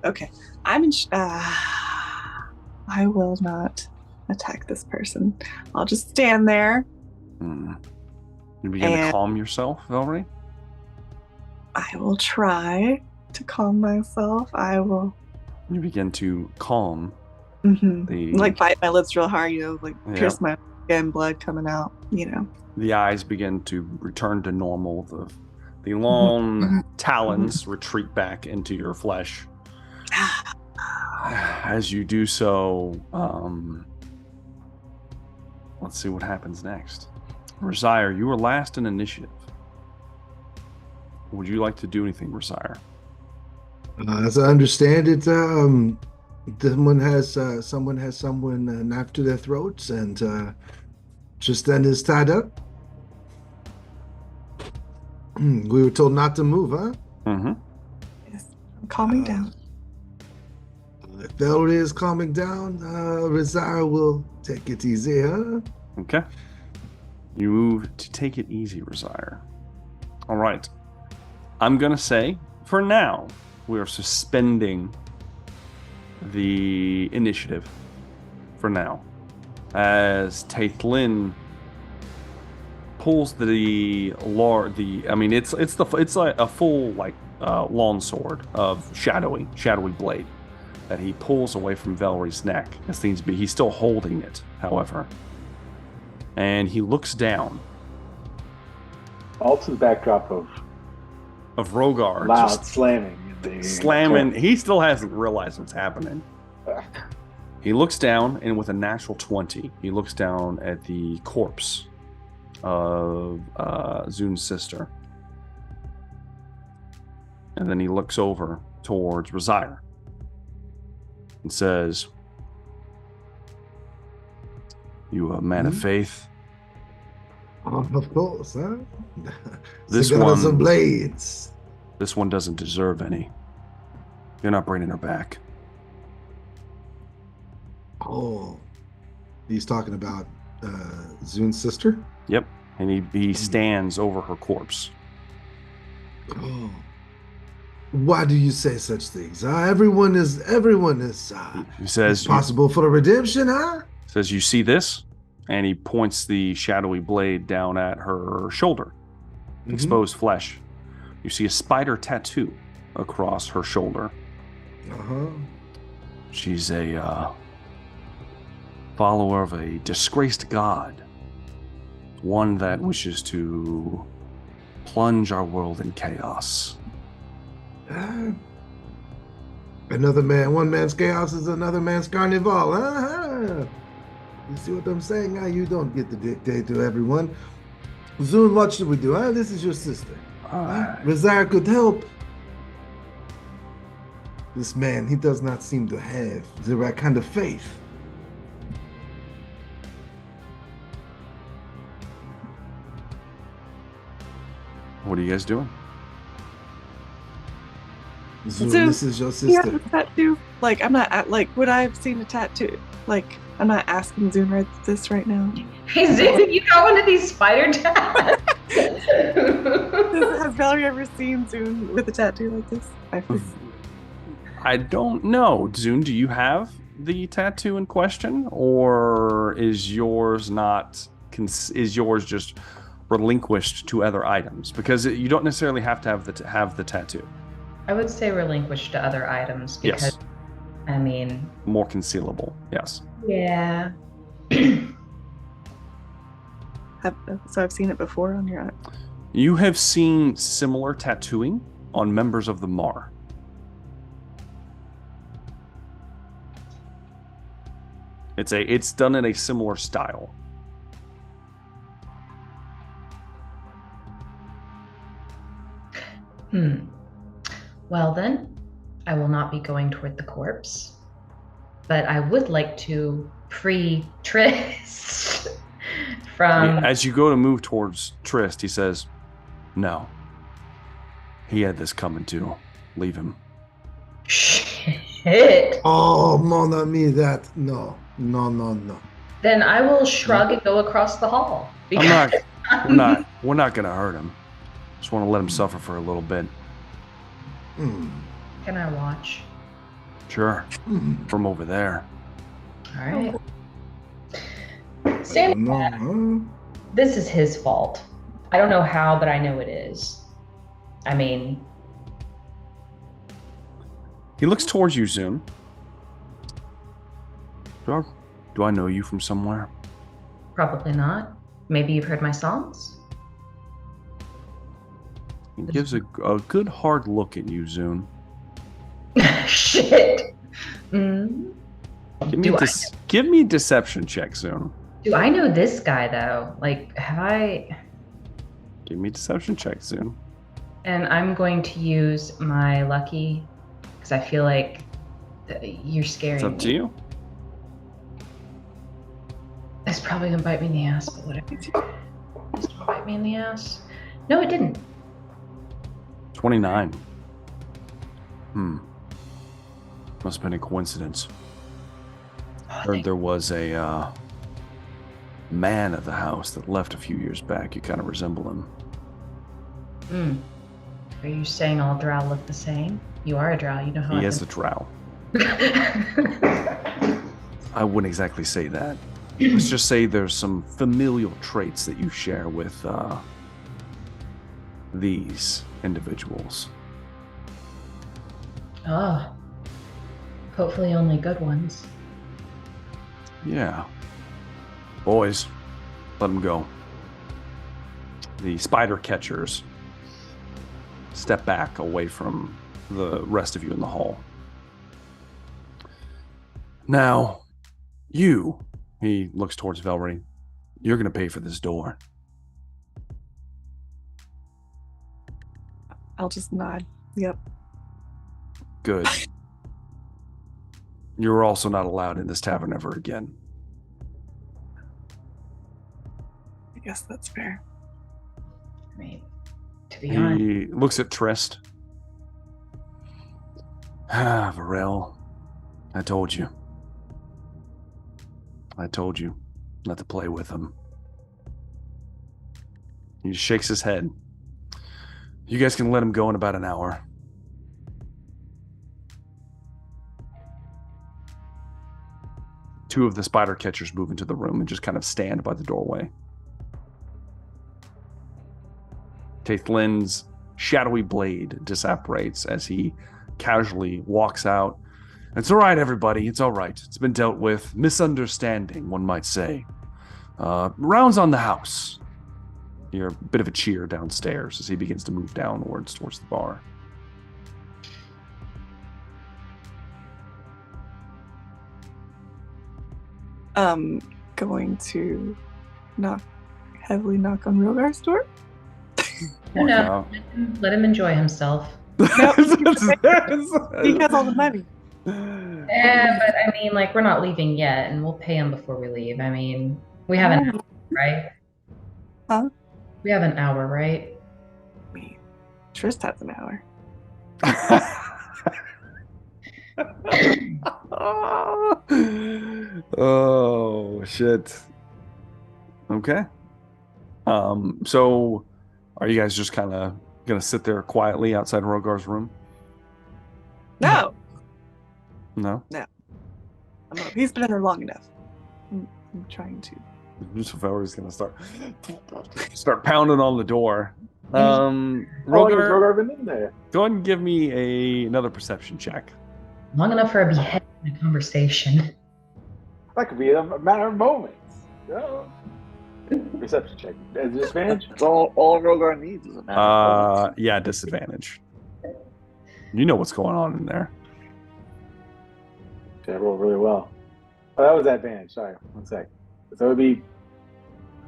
Speaker 2: Okay. I'm in. I will not attack this person. I'll just stand there.
Speaker 1: You begin to calm yourself, Velree?
Speaker 2: I will try to calm myself. I will.
Speaker 1: You begin to calm.
Speaker 2: Bite my lips real hard, pierce my skin, blood coming out,
Speaker 1: The eyes begin to return to normal. The The long talons retreat back into your flesh. As you do so, let's see what happens next. Rosire, you were last in initiative. Would you like to do anything, Rosire?
Speaker 4: As I understand it, someone has someone knifed to their throats, and Tristan is tied up. We were told not to move, huh?
Speaker 1: Mm-hmm.
Speaker 2: Yes, I'm calming down.
Speaker 4: If Velree is calming down, Rosire will take it easy, huh?
Speaker 1: Okay. You move to take it easy, Rosire. All right. I'm going to say, for now, we are suspending the initiative for now. As Taithlin pulls it's like a full long sword of shadowy blade that he pulls away from Velree's neck. It seems to be he's still holding it, however. And he looks down.
Speaker 6: All to the backdrop of
Speaker 1: Rogar
Speaker 6: loud
Speaker 1: just
Speaker 6: slamming.
Speaker 1: Slamming. He still hasn't realized what's happening. He looks down, and with a natural 20, he looks down at the corpse of Zun's sister. And then he looks over towards Rosire and says, "You a man of faith?"
Speaker 4: Of course, huh?
Speaker 1: This
Speaker 4: Cigars
Speaker 1: one,
Speaker 4: and blades.
Speaker 1: This one doesn't deserve any. You're not bringing her back.
Speaker 4: Oh, he's talking about Zun's sister?
Speaker 1: Yep. And he stands over her corpse.
Speaker 4: Oh. Why do you say such things? Everyone is
Speaker 1: He says,
Speaker 4: possible for a redemption, huh?
Speaker 1: Says, "You see this?" And he points the shadowy blade down at her shoulder. Exposed flesh. You see a spider tattoo across her shoulder.
Speaker 4: Uh-huh.
Speaker 1: She's a follower of a disgraced god. One that wishes to plunge our world in chaos.
Speaker 4: One man's chaos is another man's carnival, huh? You see what I'm saying? You don't get to dictate to everyone. Zun, what should we do? This is your sister. Rosire could help. This man, he does not seem to have the right kind of faith.
Speaker 1: What are you guys doing?
Speaker 4: Zun, this is your sister.
Speaker 2: Yeah, tattoo. I'm not would I have seen a tattoo? I'm not asking Zun this right now.
Speaker 3: Hey Zun, you got one of these spider tats?
Speaker 2: Has Velree ever seen Zun with a tattoo like this?
Speaker 1: I don't know. Zun, do you have the tattoo in question, or is yours just relinquished to other items? Because you don't necessarily have to have the tattoo.
Speaker 3: I would say relinquished to other items because,
Speaker 1: yes.
Speaker 3: I mean,
Speaker 1: more concealable. Yes.
Speaker 3: Yeah.
Speaker 2: So I've seen it before on your.
Speaker 1: You have seen similar tattooing on members of the Mar. It's done in a similar style.
Speaker 3: Well then, I will not be going toward the corpse, but I would like to free Trist from...
Speaker 1: As you go to move towards Trist, he says, "No. He had this coming too. Leave him."
Speaker 3: Shit.
Speaker 4: Oh, mon ami, no.
Speaker 3: Then I will shrug and go across the hall.
Speaker 1: We're not gonna hurt him. Just want to let him suffer for a little bit.
Speaker 3: Can I watch?
Speaker 1: Sure. From over there.
Speaker 3: All right. Stand back. This is his fault. I don't know how, but I know it is. I mean...
Speaker 1: He looks towards you, Zun. Do I know you from somewhere?
Speaker 3: Probably not. Maybe you've heard my songs?
Speaker 1: He gives a good hard look at you, Zune.
Speaker 3: Shit. Mm.
Speaker 1: Give me a deception check, Zune.
Speaker 3: Do I know this guy though? Like, have I?
Speaker 1: Give me a deception check, Zune.
Speaker 3: And I'm going to use my lucky because I feel like you're scaring me.
Speaker 1: It's up to you.
Speaker 3: It's probably gonna bite me in the ass, but whatever. It's gonna bite me in the ass. No, it didn't.
Speaker 1: 29. Must have been a coincidence. Heard there was a man at the house that left a few years back. You kind of resemble him.
Speaker 3: Are you saying all drow look the same? You are a drow. You know how
Speaker 1: he is a drow. I wouldn't exactly say that. Let's just say there's some familial traits that you share with these individuals.
Speaker 3: Oh. Hopefully only good ones.
Speaker 1: Yeah. Boys, let them go. The spider catchers step back away from the rest of you in the hall. Now, he looks towards Velree, you're going to pay for this door.
Speaker 2: I'll just nod. Yep.
Speaker 1: Good. You're also not allowed in this tavern ever again.
Speaker 2: I guess that's fair.
Speaker 3: I mean, to be honest.
Speaker 1: He looks at Trist. Varel, I told you not to play with him. He just shakes his head. You guys can let him go in about an hour. Two of the spider catchers move into the room and just kind of stand by the doorway. Taithlin's shadowy blade disapparates as he casually walks out. It's all right, everybody. It's all right. It's been dealt with. Misunderstanding, one might say. Rounds on the house. You hear a bit of a cheer downstairs as he begins to move downwards towards the bar.
Speaker 2: Going to heavily knock on Rogar's door.
Speaker 3: No. Let him enjoy himself.
Speaker 2: He has all the money.
Speaker 3: Yeah, but I mean, like, we're not leaving yet, and we'll pay him before we leave. I mean, we have an hour, right?
Speaker 2: Huh?
Speaker 3: We have an hour, right?
Speaker 2: Trist has an hour.
Speaker 1: Oh, shit. Okay. So are you guys just kind of gonna sit there quietly outside Rogar's room?
Speaker 2: No.
Speaker 1: No?
Speaker 2: He's been in there long enough. I'm trying to.
Speaker 1: Velree's gonna start pounding on the door.
Speaker 6: Rogar been in there?
Speaker 1: Go ahead and give me another perception check.
Speaker 3: Long enough for a beheading in a conversation.
Speaker 6: That could be a matter of moments. Yeah. Perception check. Disadvantage?
Speaker 5: That's all Rogar needs is a matter of moments.
Speaker 1: Yeah, disadvantage. You know what's going on in there.
Speaker 6: I rolled really well. Oh, that was advantage. Sorry. 1 sec. So it would be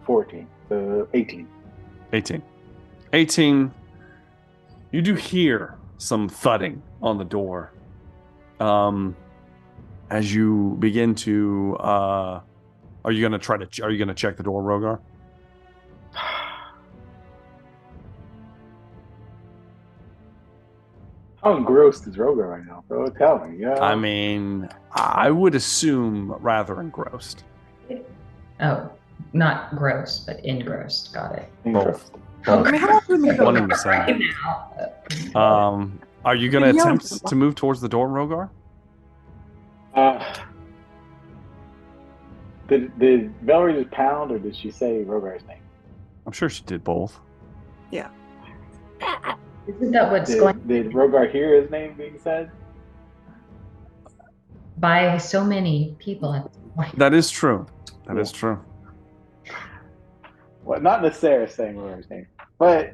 Speaker 6: 14. So 18.
Speaker 1: 18. You do hear some thudding on the door. As you begin to, are you gonna check the door, Rogar?
Speaker 6: How engrossed is Rogar right now, bro? Tell me. Yeah.
Speaker 1: I mean, I would assume rather engrossed.
Speaker 3: Oh, not gross, but engrossed. Got it.
Speaker 1: Both.
Speaker 3: Okay.
Speaker 1: One and the same.
Speaker 3: Now.
Speaker 1: Are you gonna attempt to move towards the door, Rogar?
Speaker 6: Did Velree just pound, or did she say Rogar's name?
Speaker 1: I'm sure she did both.
Speaker 2: Yeah.
Speaker 3: Isn't that what's going
Speaker 6: Did Rogar hear his name being said?
Speaker 3: by so many people at this point?
Speaker 1: That is true. That is true.
Speaker 6: Well, not necessarily saying Rogar's name, but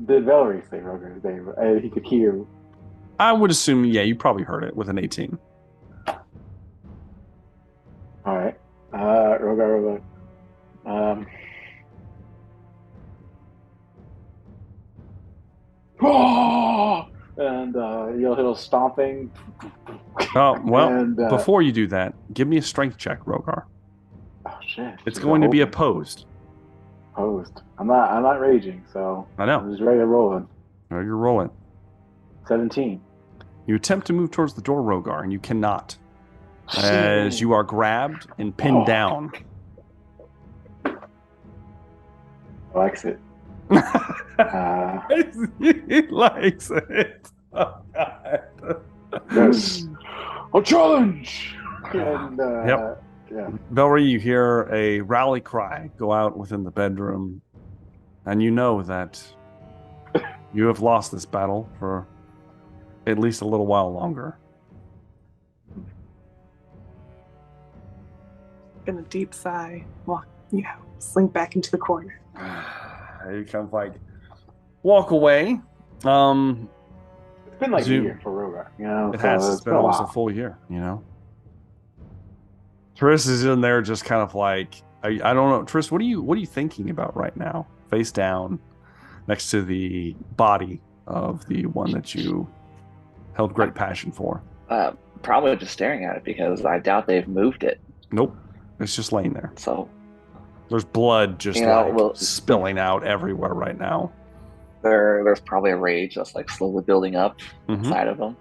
Speaker 6: Did Velree say Rogar's name? He could hear.
Speaker 1: I would assume, yeah, you probably heard it with an 18.
Speaker 6: All right. Rogar. And you'll hit a stomping.
Speaker 1: Oh, well,
Speaker 6: and,
Speaker 1: before you do that, give me a strength check, Rogar.
Speaker 6: Oh shit!
Speaker 1: It's going to be opposed.
Speaker 6: Opposed. I'm not raging, so
Speaker 1: I know.
Speaker 6: I'm just ready to roll it.
Speaker 1: Well, you're rolling.
Speaker 6: 17.
Speaker 1: You attempt to move towards the door, Rogar, and you cannot,
Speaker 6: Shit.
Speaker 1: as you are grabbed and pinned down.
Speaker 6: I likes it.
Speaker 1: He likes it. Oh, God.
Speaker 6: Yes. A challenge. And
Speaker 1: Yep.
Speaker 6: yeah.
Speaker 1: Velree, you hear a rally cry go out within the bedroom, and you know that you have lost this battle for at least a little while longer.
Speaker 2: Gonna deep sigh, slink back into the corner.
Speaker 1: You kind of like walk away.
Speaker 6: It's been like a year for Rogar, you know.
Speaker 1: It has. It's been almost a full year, you know. Triss is in there, just kind of like I don't know. Triss, what are you thinking about right now? Face down, next to the body of the one that you held great passion for.
Speaker 5: Probably just staring at it like I doubt they've moved it.
Speaker 1: Nope, it's just laying there.
Speaker 5: So
Speaker 1: there's blood just spilling out everywhere right now.
Speaker 5: There's probably a rage that's like slowly building up inside of them.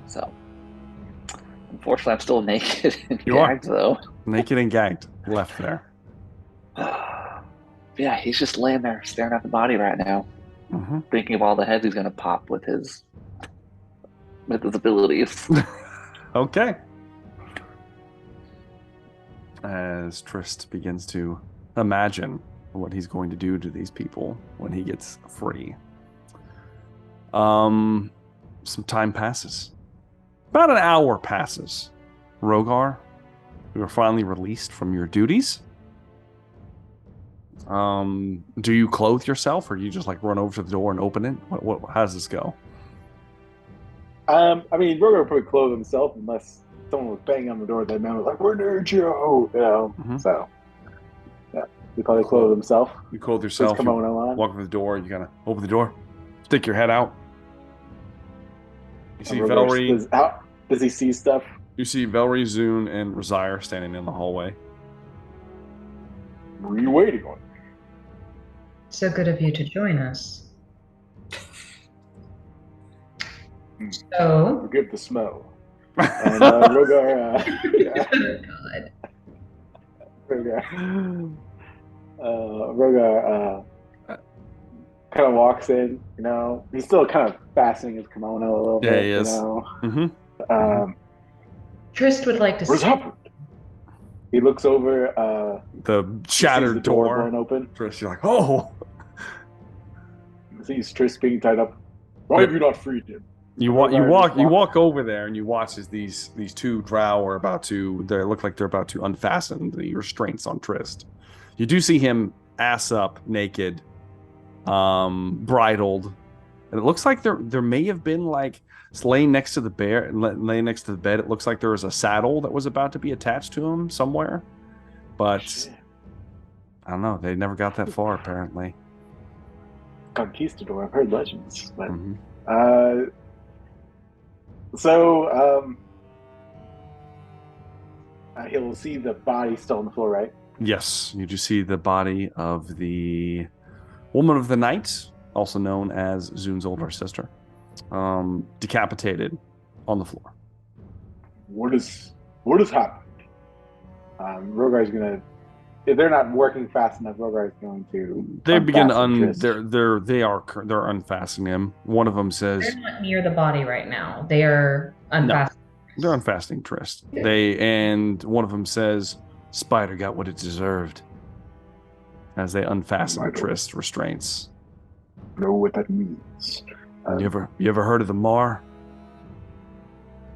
Speaker 5: So unfortunately, I'm still naked and gagged, though.
Speaker 1: Naked and gagged, left there.
Speaker 5: Yeah, he's just laying there staring at the body right now, thinking of all the heads he's gonna pop with his abilities.
Speaker 1: Okay. As Trist begins to imagine what he's going to do to these people when he gets free. Some time passes. About an hour passes. Rogar, you are finally released from your duties. Do you clothe yourself, or do you just like run over to the door and open it? How does this go?
Speaker 6: I mean, Rogar would probably clothe himself unless someone was banging on the door. That man was like, "We're near you," you know. So, yeah, he probably clothe himself.
Speaker 1: You clothe yourself. You walk over the door. You gotta open the door, stick your head out. You see Velree.
Speaker 6: Does he see stuff?
Speaker 1: You see Velree, Zune, and Razire standing in the hallway.
Speaker 6: What are you waiting on?
Speaker 3: So good of you to join us. So
Speaker 6: forgive the smell. And Rogar, Rogar kind of walks in. You know, he's still kind of fastening his kimono a little bit.
Speaker 1: Yeah, he is.
Speaker 6: You know?
Speaker 3: Trist would like to
Speaker 6: what's
Speaker 3: see.
Speaker 6: happened? He looks over
Speaker 1: the shattered
Speaker 6: the door
Speaker 1: door
Speaker 6: blown open.
Speaker 1: Trist, you're like, oh.
Speaker 6: He sees Trist being tied up. Why have you not freed him?
Speaker 1: You walk over there and you watch as these two drow are about to. They look like they're about to unfasten the restraints on Trist. You do see him ass up, naked, bridled, and it looks like there may have been like laying next to the bed. It looks like there was a saddle that was about to be attached to him somewhere, but I don't know. They never got that far apparently.
Speaker 6: Conquistador. I've heard legends, but he'll see the body still on the floor, right?
Speaker 1: Yes, you do see the body of the woman of the night, also known as Zune's older sister, decapitated on the floor.
Speaker 6: What has happened? Rogar's gonna. If they're not working fast enough, Rogar's going to.
Speaker 1: They begin to they're unfastening him. One of them says
Speaker 3: they're not near the body right now. They are unfastening.
Speaker 1: No, they're unfastening Trist. And one of them says, "Spider got what it deserved." As they unfasten Trist restraints.
Speaker 6: Know what that means?
Speaker 1: You ever heard of the Mar?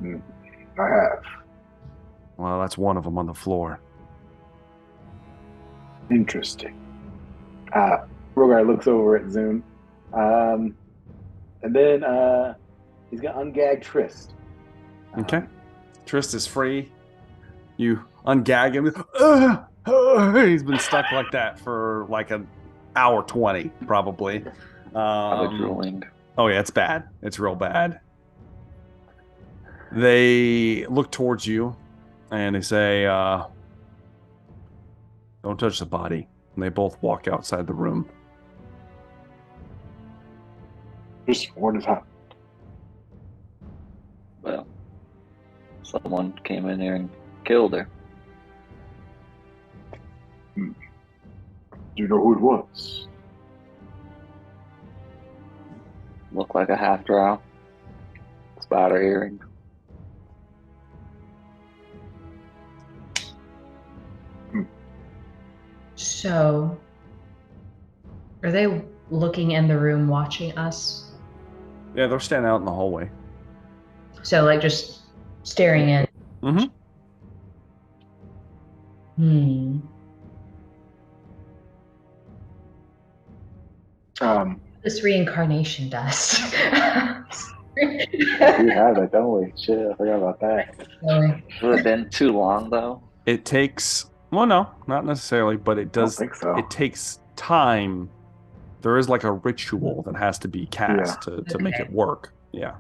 Speaker 6: I have.
Speaker 1: Well, that's one of them on the floor.
Speaker 6: Interesting. Rogar looks over at Zune. And then he's gonna ungag Trist.
Speaker 1: Okay. Trist is free. You ungag him. He's been stuck like that for like an hour 20, probably.
Speaker 5: Drooling.
Speaker 1: Oh yeah, it's bad. It's real bad. They look towards you and they say, don't touch the body. And they both walk outside the room.
Speaker 6: Just what has happened?
Speaker 5: Well, someone came in here and killed her.
Speaker 6: Do you know who it was?
Speaker 5: Looked like a half drow. Spider earring.
Speaker 3: So, are they looking in the room watching us?
Speaker 1: Yeah, they're standing out in the hallway.
Speaker 3: So, like, just staring in. This reincarnation does.
Speaker 6: We have that, don't we? Shit, I forgot about that.
Speaker 5: Has it been too long, though?
Speaker 1: It takes, well, no, not necessarily, but it does.
Speaker 6: I don't think so.
Speaker 1: It takes time. There is like a ritual that has to be cast to make it work. Yeah.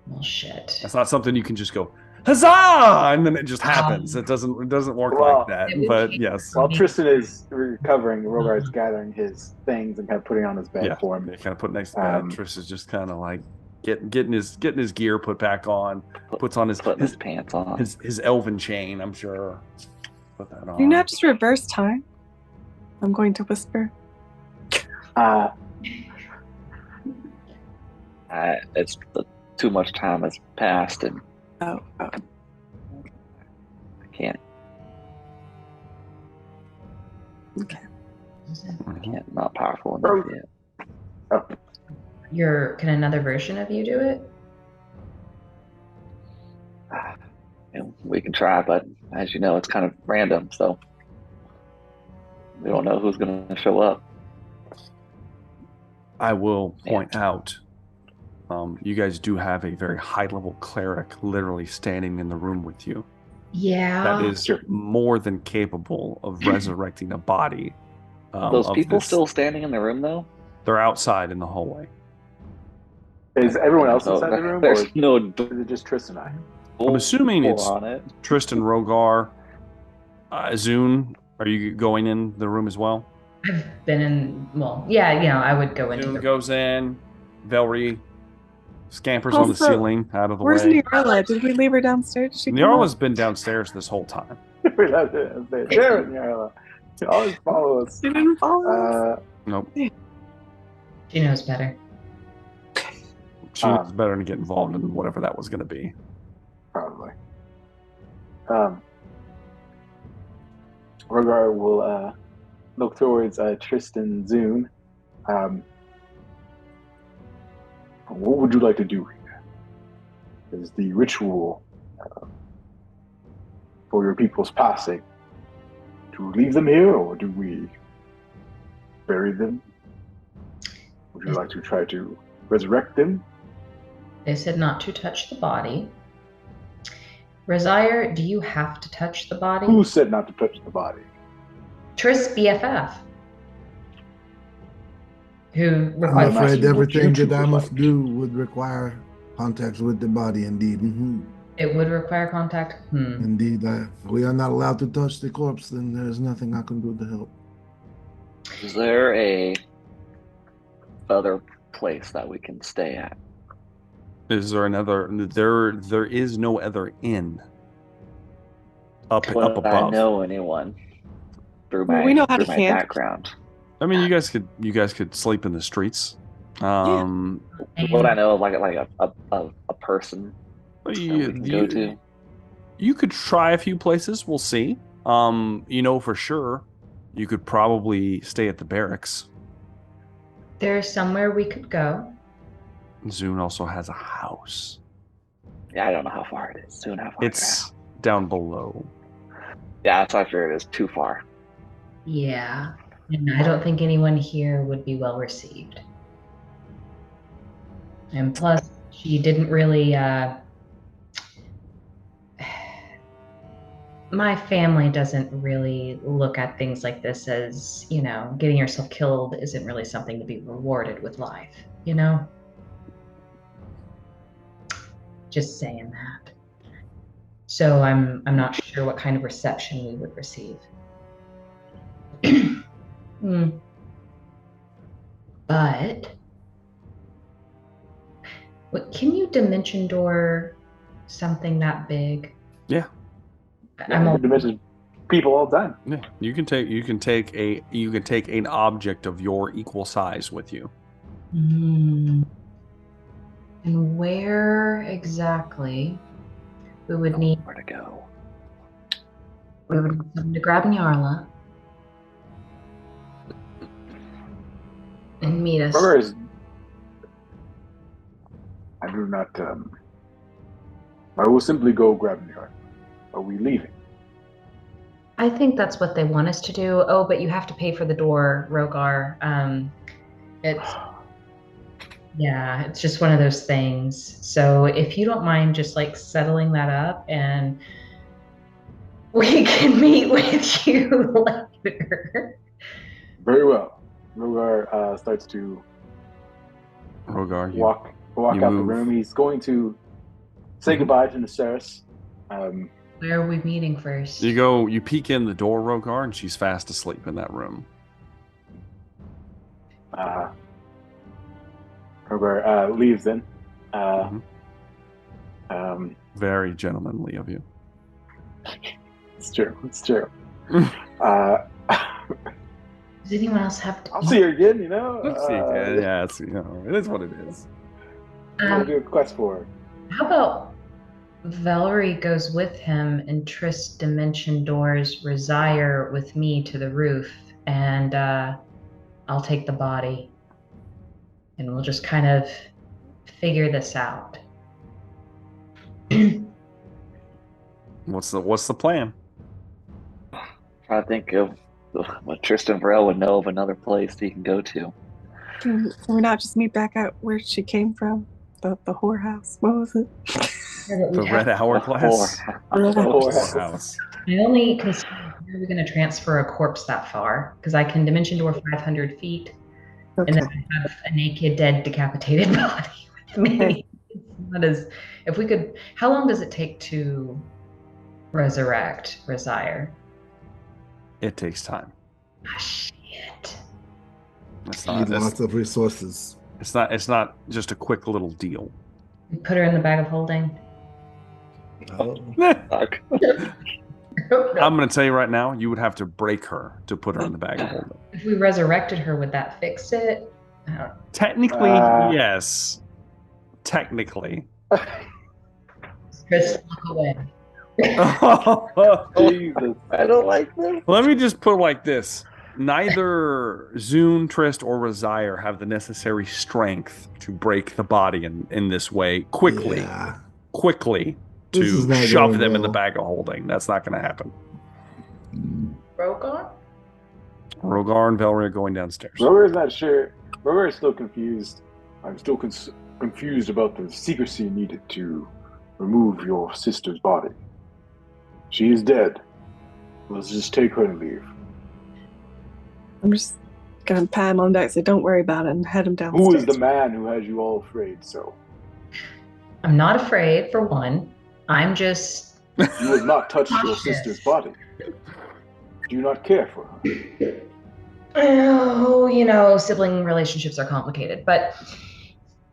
Speaker 3: Well, shit.
Speaker 1: That's not something you can just go, huzzah! And then it just happens. It doesn't work like that. But yes.
Speaker 6: While Tristan is recovering, Rogar's gathering his things and kind of putting on his bed for him.
Speaker 1: They kind of put next to bed. Tristan's just kind of like getting his gear put back on. Puts on his
Speaker 5: pants on.
Speaker 1: His elven chain, I'm sure. Put that on.
Speaker 2: Do you not just reverse time? I'm going to whisper.
Speaker 5: It's too much time has passed, and
Speaker 2: I
Speaker 5: can't.
Speaker 2: Okay.
Speaker 5: I can't. Not powerful enough yet.
Speaker 3: Can another version of you do it?
Speaker 5: We can try, but as you know, it's kind of random, so we don't know who's going to show up.
Speaker 1: I will point out, you guys do have a very high-level cleric literally standing in the room with you.
Speaker 3: Yeah.
Speaker 1: That is more than capable of resurrecting a body.
Speaker 5: Those people still standing in the room, though?
Speaker 1: They're outside in the hallway.
Speaker 6: Is everyone else inside the room?
Speaker 5: There's no.
Speaker 6: Is it just Tristan and I?
Speaker 1: I'm assuming it's Tristan, Rogar, Zune. Are you going in the room as well?
Speaker 3: I've been in. Well, yeah, I would go into.
Speaker 1: Zune goes in. Velree scampers on the ceiling out of the
Speaker 2: where's
Speaker 1: way.
Speaker 2: Where's Nyarla? Did we leave her downstairs?
Speaker 1: Nyarla's been downstairs this whole time.
Speaker 6: There, Nyarla. She always follow us.
Speaker 2: She didn't follow us.
Speaker 1: Nope.
Speaker 3: She knows better.
Speaker 1: She knows better to get involved in whatever that was going to be.
Speaker 6: Probably. Rogar will look towards Tristan Zune. What would you like to do here? Is the ritual for your people's passing to leave them here, or do we bury them? Would you like to try to resurrect them?
Speaker 3: They said not to touch the body. Razire, do you have to touch the body?
Speaker 6: Who said not to touch the body?
Speaker 3: Triss BFF. Who
Speaker 4: I'm afraid everything that I must do would require contacts with the body, indeed. Mm-hmm.
Speaker 3: It would require contact?
Speaker 4: Indeed. If we are not allowed to touch the corpse, then there's nothing I can do to help.
Speaker 5: Is there a other place that we can stay at?
Speaker 1: Is there another? There is no other inn. Up above.
Speaker 5: I know anyone through my,
Speaker 2: we know how
Speaker 5: through
Speaker 2: to
Speaker 5: my
Speaker 2: camp.
Speaker 5: background.
Speaker 1: I mean, you guys could sleep in the streets.
Speaker 5: What I know, like a person that we can go to.
Speaker 1: You could try a few places. We'll see. For sure, you could probably stay at the barracks.
Speaker 3: There's somewhere we could go.
Speaker 1: Zune also has a house.
Speaker 5: Yeah, I don't know how far it is. Zune, how far
Speaker 1: it's down below.
Speaker 5: Yeah, that's why I figured it was too far.
Speaker 3: Yeah. And I don't think anyone here would be well received. And plus, she didn't really... my family doesn't really look at things like this as, getting yourself killed isn't really something to be rewarded with life, Just saying that. So I'm not sure what kind of reception we would receive. But can you dimension door something that big?
Speaker 1: Yeah.
Speaker 6: Dimension people all the time.
Speaker 1: Yeah. You can take an object of your equal size with you.
Speaker 3: And where exactly we would need
Speaker 5: where to go?
Speaker 3: We would need something to grab Nyarla and meet us.
Speaker 6: I do not. I will simply go grab Nyarla. Are we leaving?
Speaker 3: I think that's what they want us to do. Oh, but you have to pay for the door, Rogar. It's just one of those things. So if you don't mind just settling that up, and we can meet with you later.
Speaker 6: Very well. Rogar starts to walk out the room. He's going to say goodbye to Naceris.
Speaker 3: Where are we meeting first?
Speaker 1: You peek in the door, Rogar, and she's fast asleep in that room.
Speaker 6: Rogar leaves then.
Speaker 1: Very gentlemanly of you.
Speaker 6: It's true.
Speaker 3: Does anyone else have to?
Speaker 6: I'll see her again,
Speaker 1: Yeah, it's, it is what it is.
Speaker 6: We'll do a quest for her.
Speaker 3: How about Velree goes with him and Triss Dimension Doors Resire with me to the roof, and I'll take the body, and we'll just kind of figure this out.
Speaker 1: What's the plan?
Speaker 5: I think of what Tristan Varel would know of another place he can go to.
Speaker 2: Can we not just meet back out where she came from? The whorehouse. What was it?
Speaker 1: The Red Hourglass?
Speaker 3: House. I only consider we're going to transfer a corpse that far, because I can dimension door 500 feet, and then I have a naked, dead, decapitated body with me. If we could, how long does it take to resurrect Resire?
Speaker 1: It takes time.
Speaker 3: Ah, shit.
Speaker 4: Lots of resources.
Speaker 1: It's not just a quick little deal.
Speaker 3: We put her in the bag of holding.
Speaker 4: Oh.
Speaker 1: I'm going to tell you right now, you would have to break her to put her in the bag of holding.
Speaker 3: If we resurrected her, would that fix it?
Speaker 1: Technically, yes. Technically.
Speaker 3: Just look away.
Speaker 5: Jesus, I don't like this.
Speaker 1: Let me just put it like this. Neither Zune, Trist, or Resire have the necessary strength to break the body in this way quickly to shove them in the bag of holding. That's not going to happen.
Speaker 3: Rogar
Speaker 1: and Velree are going downstairs.
Speaker 6: Rogar is not sure. Rogar is still confused. I'm still confused about the secrecy needed to remove your sister's body. She is dead. Let's just take her and leave.
Speaker 2: I'm just gonna pat him on the back, say don't worry about it, and head him downstairs.
Speaker 6: Who is the man who has you all afraid so?
Speaker 3: I'm not afraid, for one. I'm just...
Speaker 6: You have not touched your sister's body. Do you not care for her?
Speaker 3: Oh, sibling relationships are complicated, but...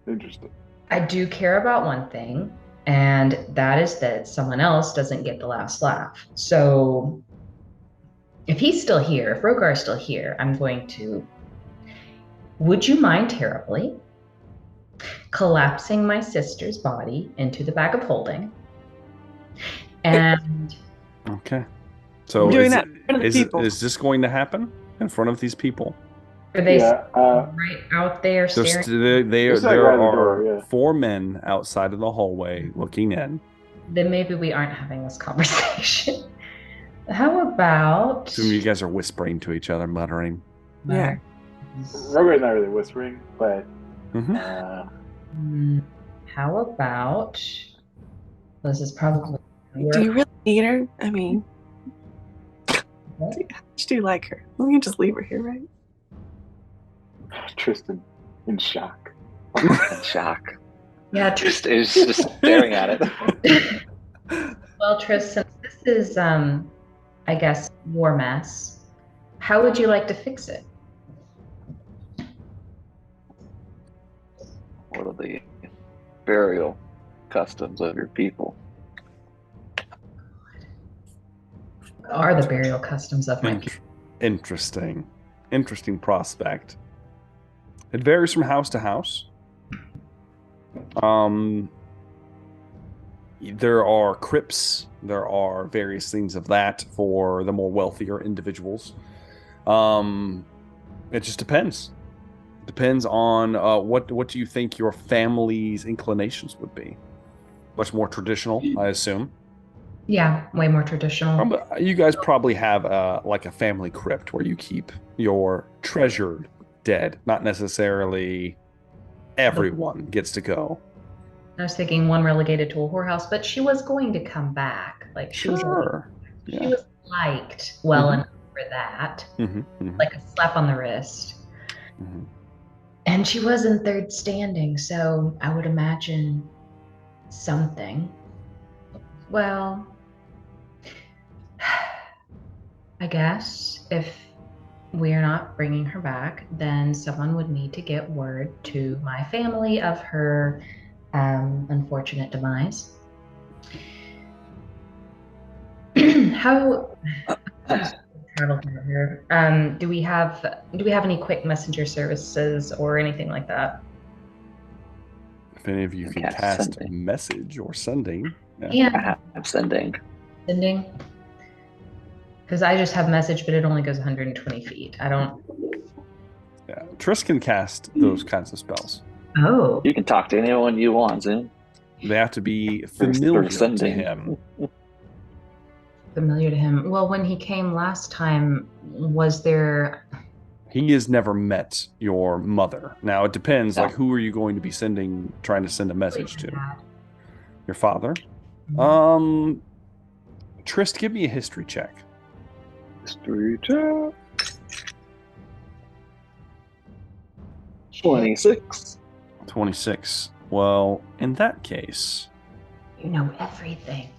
Speaker 6: Interesting.
Speaker 3: I do care about one thing, and that is that someone else doesn't get the last laugh. So... if he's still here, if Rogar is still here, I'm going to... Would you mind terribly collapsing my sister's body into the bag of holding? And...
Speaker 1: Okay. So is this going to happen in front of these people?
Speaker 3: Are they right out there staring?
Speaker 1: There are 4 men outside of the hallway looking in.
Speaker 3: Then maybe we aren't having this conversation. How about...
Speaker 1: Some of you guys are whispering to each other, muttering.
Speaker 2: Yeah.
Speaker 6: Rogar is not really whispering, but
Speaker 3: How about... This is probably...
Speaker 2: Do you really need her? I mean... How much do you like her? We can just leave her here, right?
Speaker 6: Tristan, in shock.
Speaker 5: In shock.
Speaker 3: Yeah,
Speaker 5: Tristan is just staring at it.
Speaker 3: Well, Tristan, this is, I guess, war mess. How would you like to fix it?
Speaker 5: What are the burial customs of your people?
Speaker 3: What are the burial customs of my people?
Speaker 1: Interesting prospect. It varies from house to house. There are crypts. There are various things of that for the more wealthier individuals. It just depends. Depends on what do you think your family's inclinations would be. Much more traditional, I assume.
Speaker 3: Yeah, way more traditional.
Speaker 1: You guys probably have like a family crypt where you keep your treasured dead. Not necessarily everyone gets to go.
Speaker 3: I was thinking one relegated to a whorehouse, but she was going to come back. Like she was liked well enough for that. Like a slap on the wrist. And she was in third standing, so I would imagine something. Well, I guess if we're not bringing her back, then someone would need to get word to my family of her unfortunate demise. How do we have any quick messenger services or anything like that?
Speaker 1: If any of you can cast sending. Message or sending.
Speaker 5: Yeah. I'm sending.
Speaker 3: Sending? Because I just have message, but it only goes 120 feet. I don't...
Speaker 1: Yeah, Triss can cast those kinds of spells.
Speaker 3: Oh.
Speaker 5: You can talk to anyone you want, Zoom.
Speaker 1: They have to be familiar to him.
Speaker 3: Familiar to him. Well, when he came last time, was there...
Speaker 1: He has never met your mother. Now, it depends, like, who are you going to be trying to send a message to? Your father? Mm-hmm. Trist, give me a history check.
Speaker 5: History check. 26.
Speaker 1: 26. Well, in that case...
Speaker 3: You know everything.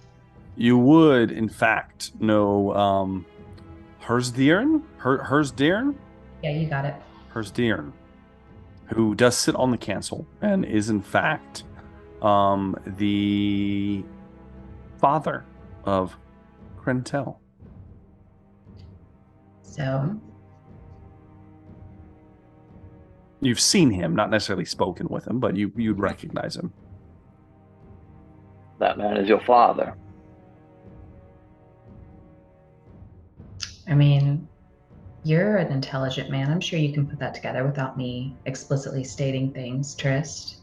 Speaker 1: You would, in fact, know Hersdeern? Hersdeern?
Speaker 3: Yeah, you got it.
Speaker 1: Hersdeern, who does sit on the council and is, in fact, the father of Krentel.
Speaker 3: So?
Speaker 1: You've seen him, not necessarily spoken with him, but you'd recognize him.
Speaker 5: That man is your father.
Speaker 3: I mean, you're an intelligent man. I'm sure you can put that together without me explicitly stating things, Trist,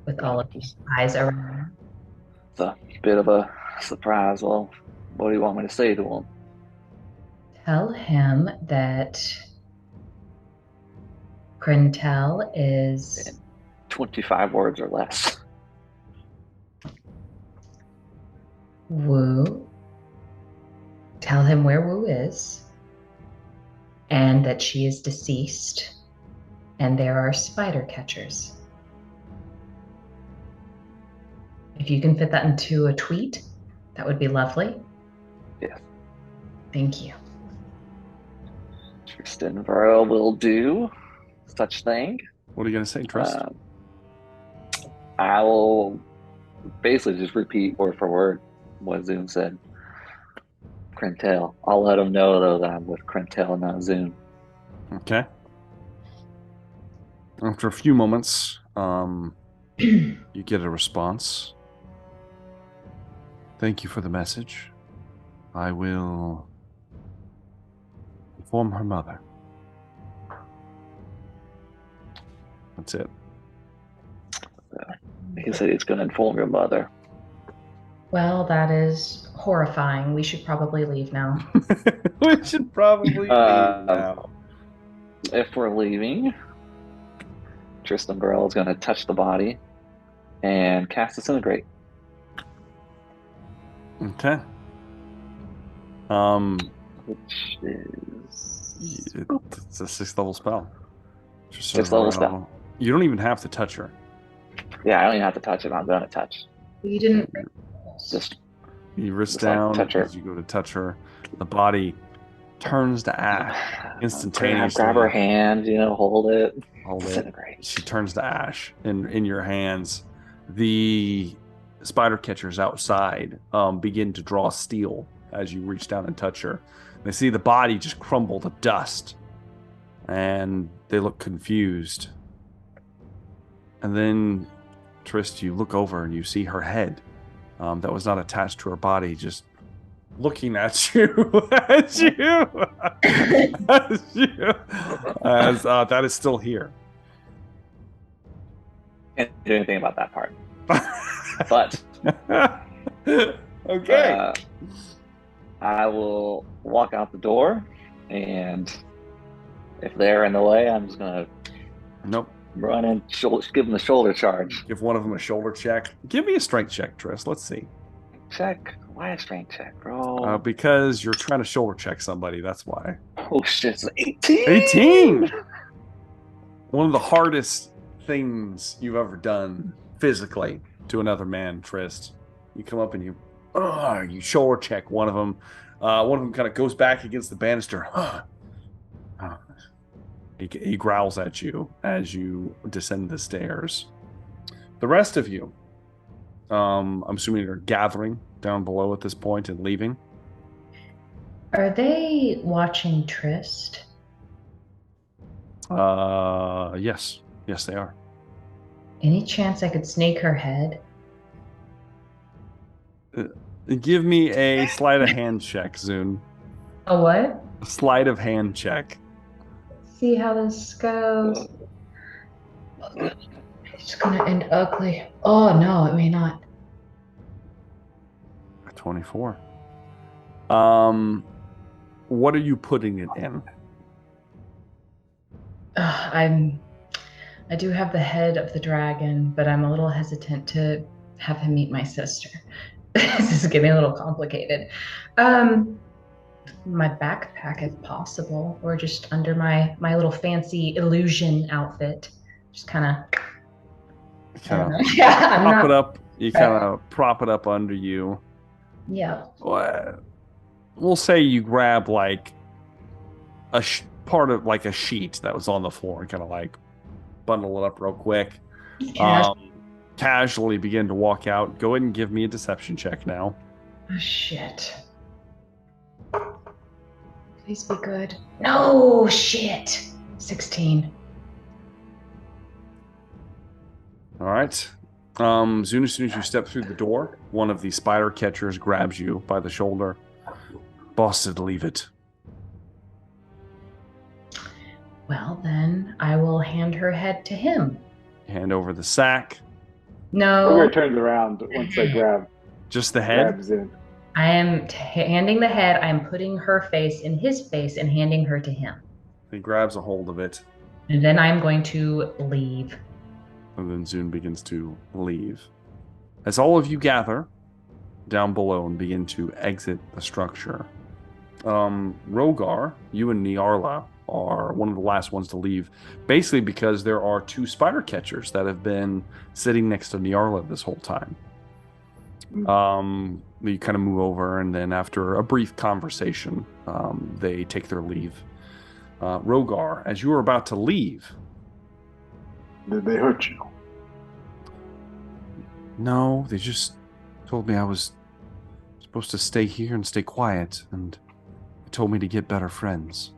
Speaker 3: with all of these eyes around.
Speaker 5: It's a bit of a surprise. Well, what do you want me to say to him?
Speaker 3: Tell him that Krentel is...
Speaker 5: In 25 words or less.
Speaker 3: Wu. Tell him where Wu is, and that she is deceased, and there are spider catchers. If you can fit that into a tweet, that would be lovely.
Speaker 5: Yes.
Speaker 3: Thank you.
Speaker 5: Tristan Varel will do such thing.
Speaker 1: What are you going to say, Trist?
Speaker 5: I will basically just repeat word for word what Zoom said. Krentel. I'll let him know, though, that I'm with Krentel, not Zoom.
Speaker 1: Okay. After a few moments, you get a response. Thank you for the message. I will inform her mother. That's it.
Speaker 5: He said he's going to inform your mother.
Speaker 3: Well, that is horrifying. We should probably leave now.
Speaker 1: We should probably leave now.
Speaker 5: If we're leaving, Tristan Burrell is going to touch the body and cast Disintegrate.
Speaker 1: Okay.
Speaker 5: Which is
Speaker 1: It's a 6th level spell. Just
Speaker 5: 6th level spell.
Speaker 1: You don't even have to touch her.
Speaker 5: Yeah, I don't even have to touch it. I'm going to touch.
Speaker 3: You didn't.
Speaker 5: Just
Speaker 1: You wrist
Speaker 5: Just, like,
Speaker 1: down
Speaker 5: touch her.
Speaker 1: as you go to touch her. The body turns to ash instantaneously.
Speaker 5: Grab her hand, hold it.
Speaker 1: Hold it.
Speaker 5: Disintegrate.
Speaker 1: She turns to ash in your hands. The spider catchers outside begin to draw steel as you reach down and touch her. They see the body just crumble to dust, and they look confused. And then, Trist, you look over and you see her head that was not attached to her body, just looking at you, as that is still here.
Speaker 5: Can't do anything about that part. But
Speaker 1: okay.
Speaker 5: I will walk out the door, and if they're in the way, I'm just gonna run and give them the shoulder charge.
Speaker 1: Give one of them a shoulder check. Give me a strength check, Triss. Let's see.
Speaker 5: Check. Why a strength check, bro?
Speaker 1: Because you're trying to shoulder check somebody. That's why.
Speaker 5: Oh shit! It's 18.
Speaker 1: 18. One of the hardest things you've ever done physically to another man, Trist. You come up and you shoulder check one of them. One of them kind of goes back against the banister. He growls at you as you descend the stairs. The rest of you, I'm assuming you're gathering down below at this point and leaving.
Speaker 3: Are they watching Trist?
Speaker 1: Yes, they are.
Speaker 3: Any chance I could snake her head?
Speaker 1: Give me a sleight of hand check, Zune.
Speaker 3: A what?
Speaker 1: A sleight of hand check.
Speaker 3: See how this goes. It's gonna end ugly. Oh no, it may not.
Speaker 1: 24. What are you putting it in?
Speaker 3: I do have the head of the dragon, but I'm a little hesitant to have him meet my sister. This is getting a little complicated. My backpack, if possible, or just under my little fancy illusion outfit. Just kind of
Speaker 1: prop it up. You kind of prop it up under you.
Speaker 3: Yeah.
Speaker 1: We'll say you grab like a part of like a sheet that was on the floor and kind of like bundle it up real quick. Casually begin to walk out. Go ahead and give me a deception check now.
Speaker 3: Oh, shit. Please be good. No, shit. 16.
Speaker 1: All right. As soon as you step through the door, one of the spider catchers grabs you by the shoulder. Boss said leave it.
Speaker 3: Well, then I will hand her head to him.
Speaker 1: Hand over the sack.
Speaker 3: No.
Speaker 6: Booger turns around once I grab.
Speaker 1: Just the head?
Speaker 6: Grabs in.
Speaker 3: I am handing the head. I am putting her face in his face and handing her to him.
Speaker 1: He grabs a hold of it.
Speaker 3: And then I'm going to leave.
Speaker 1: And then Zune begins to leave. As all of you gather down below and begin to exit the structure, Rogar, you and Niarla are one of the last ones to leave, basically because there are two spider catchers that have been sitting next to Niarla this whole time. You kind of move over, and then after a brief conversation, they take their leave. Rogar, as you are about to leave...
Speaker 6: Did they hurt you?
Speaker 1: No, they just told me I was supposed to stay here and stay quiet, and they told me to get better friends.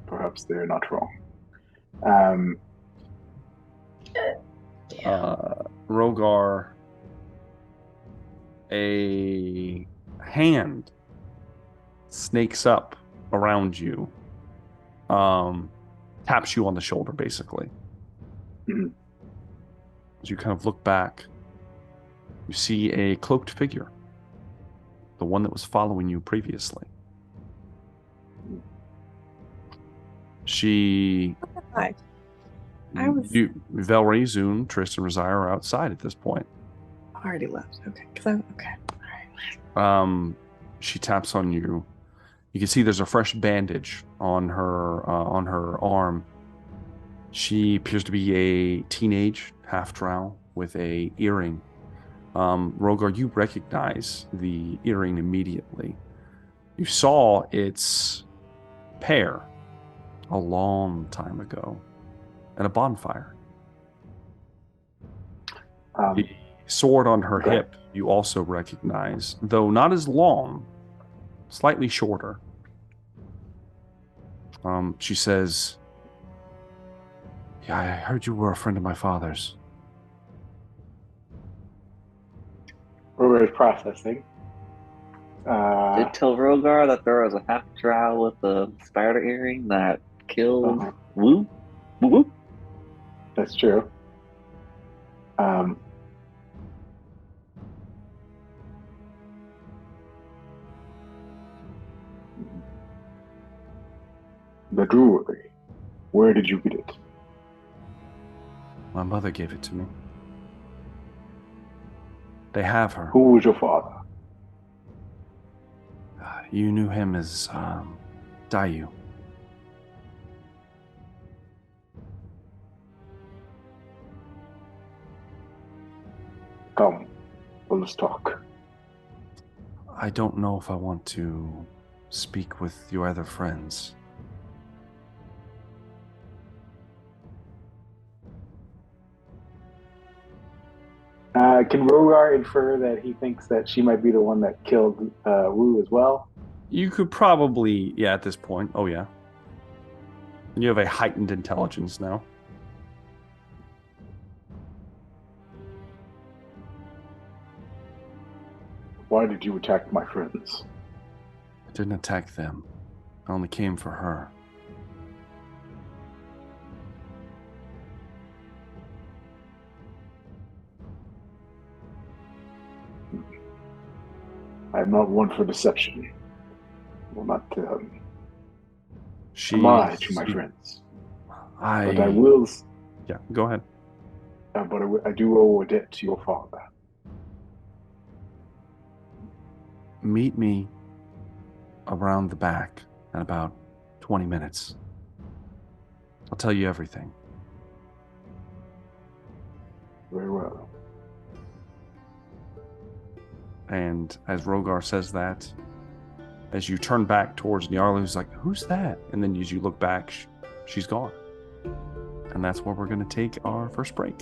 Speaker 6: Perhaps they're not wrong.
Speaker 1: Rogar, a hand snakes up around you, taps you on the shoulder, basically.
Speaker 6: Mm-hmm.
Speaker 1: As you kind of look back, you see a cloaked figure, the one that was following you previously. She Velree, Zune, Tristan, Rosiah are outside at this point.
Speaker 2: I already left. Okay. Okay.
Speaker 1: She taps on you. You can see there's a fresh bandage on her arm. She appears to be a teenage half-drow with a earring. Rogar, you recognize the earring immediately. You saw its pair a long time ago at a bonfire. The sword on her hip you also recognize, though not as long, slightly shorter. She says, "Yeah, I heard you were a friend of my father's."
Speaker 6: Rogar is processing.
Speaker 5: Did tell Rogar that there was a half drow with a spider earring that killed Woo? Woo woo?
Speaker 6: That's true. The jewelry. Where did you get it?
Speaker 1: My mother gave it to me. They have her.
Speaker 6: Who was your father?
Speaker 1: You knew him as Dayu.
Speaker 6: Come, let us talk.
Speaker 1: I don't know if I want to speak with your other friends.
Speaker 6: Can Rogar infer that he thinks that she might be the one that killed Wu as well?
Speaker 1: You could probably, at this point. Oh, yeah. You have a heightened intelligence now.
Speaker 6: Why did you attack my friends?
Speaker 1: I didn't attack them. I only came for her.
Speaker 6: I am not one for deception. I will not
Speaker 1: She
Speaker 6: lie to my friends. But I will.
Speaker 1: Yeah, go ahead.
Speaker 6: But I do owe a debt to your father.
Speaker 1: Meet me around the back in about 20 minutes. I'll tell you everything.
Speaker 6: Very well.
Speaker 1: And as Rogar says that, as you turn back towards Nyarla, who's like, "Who's that?" And then as you look back, she's gone. And that's where we're going to take our first break.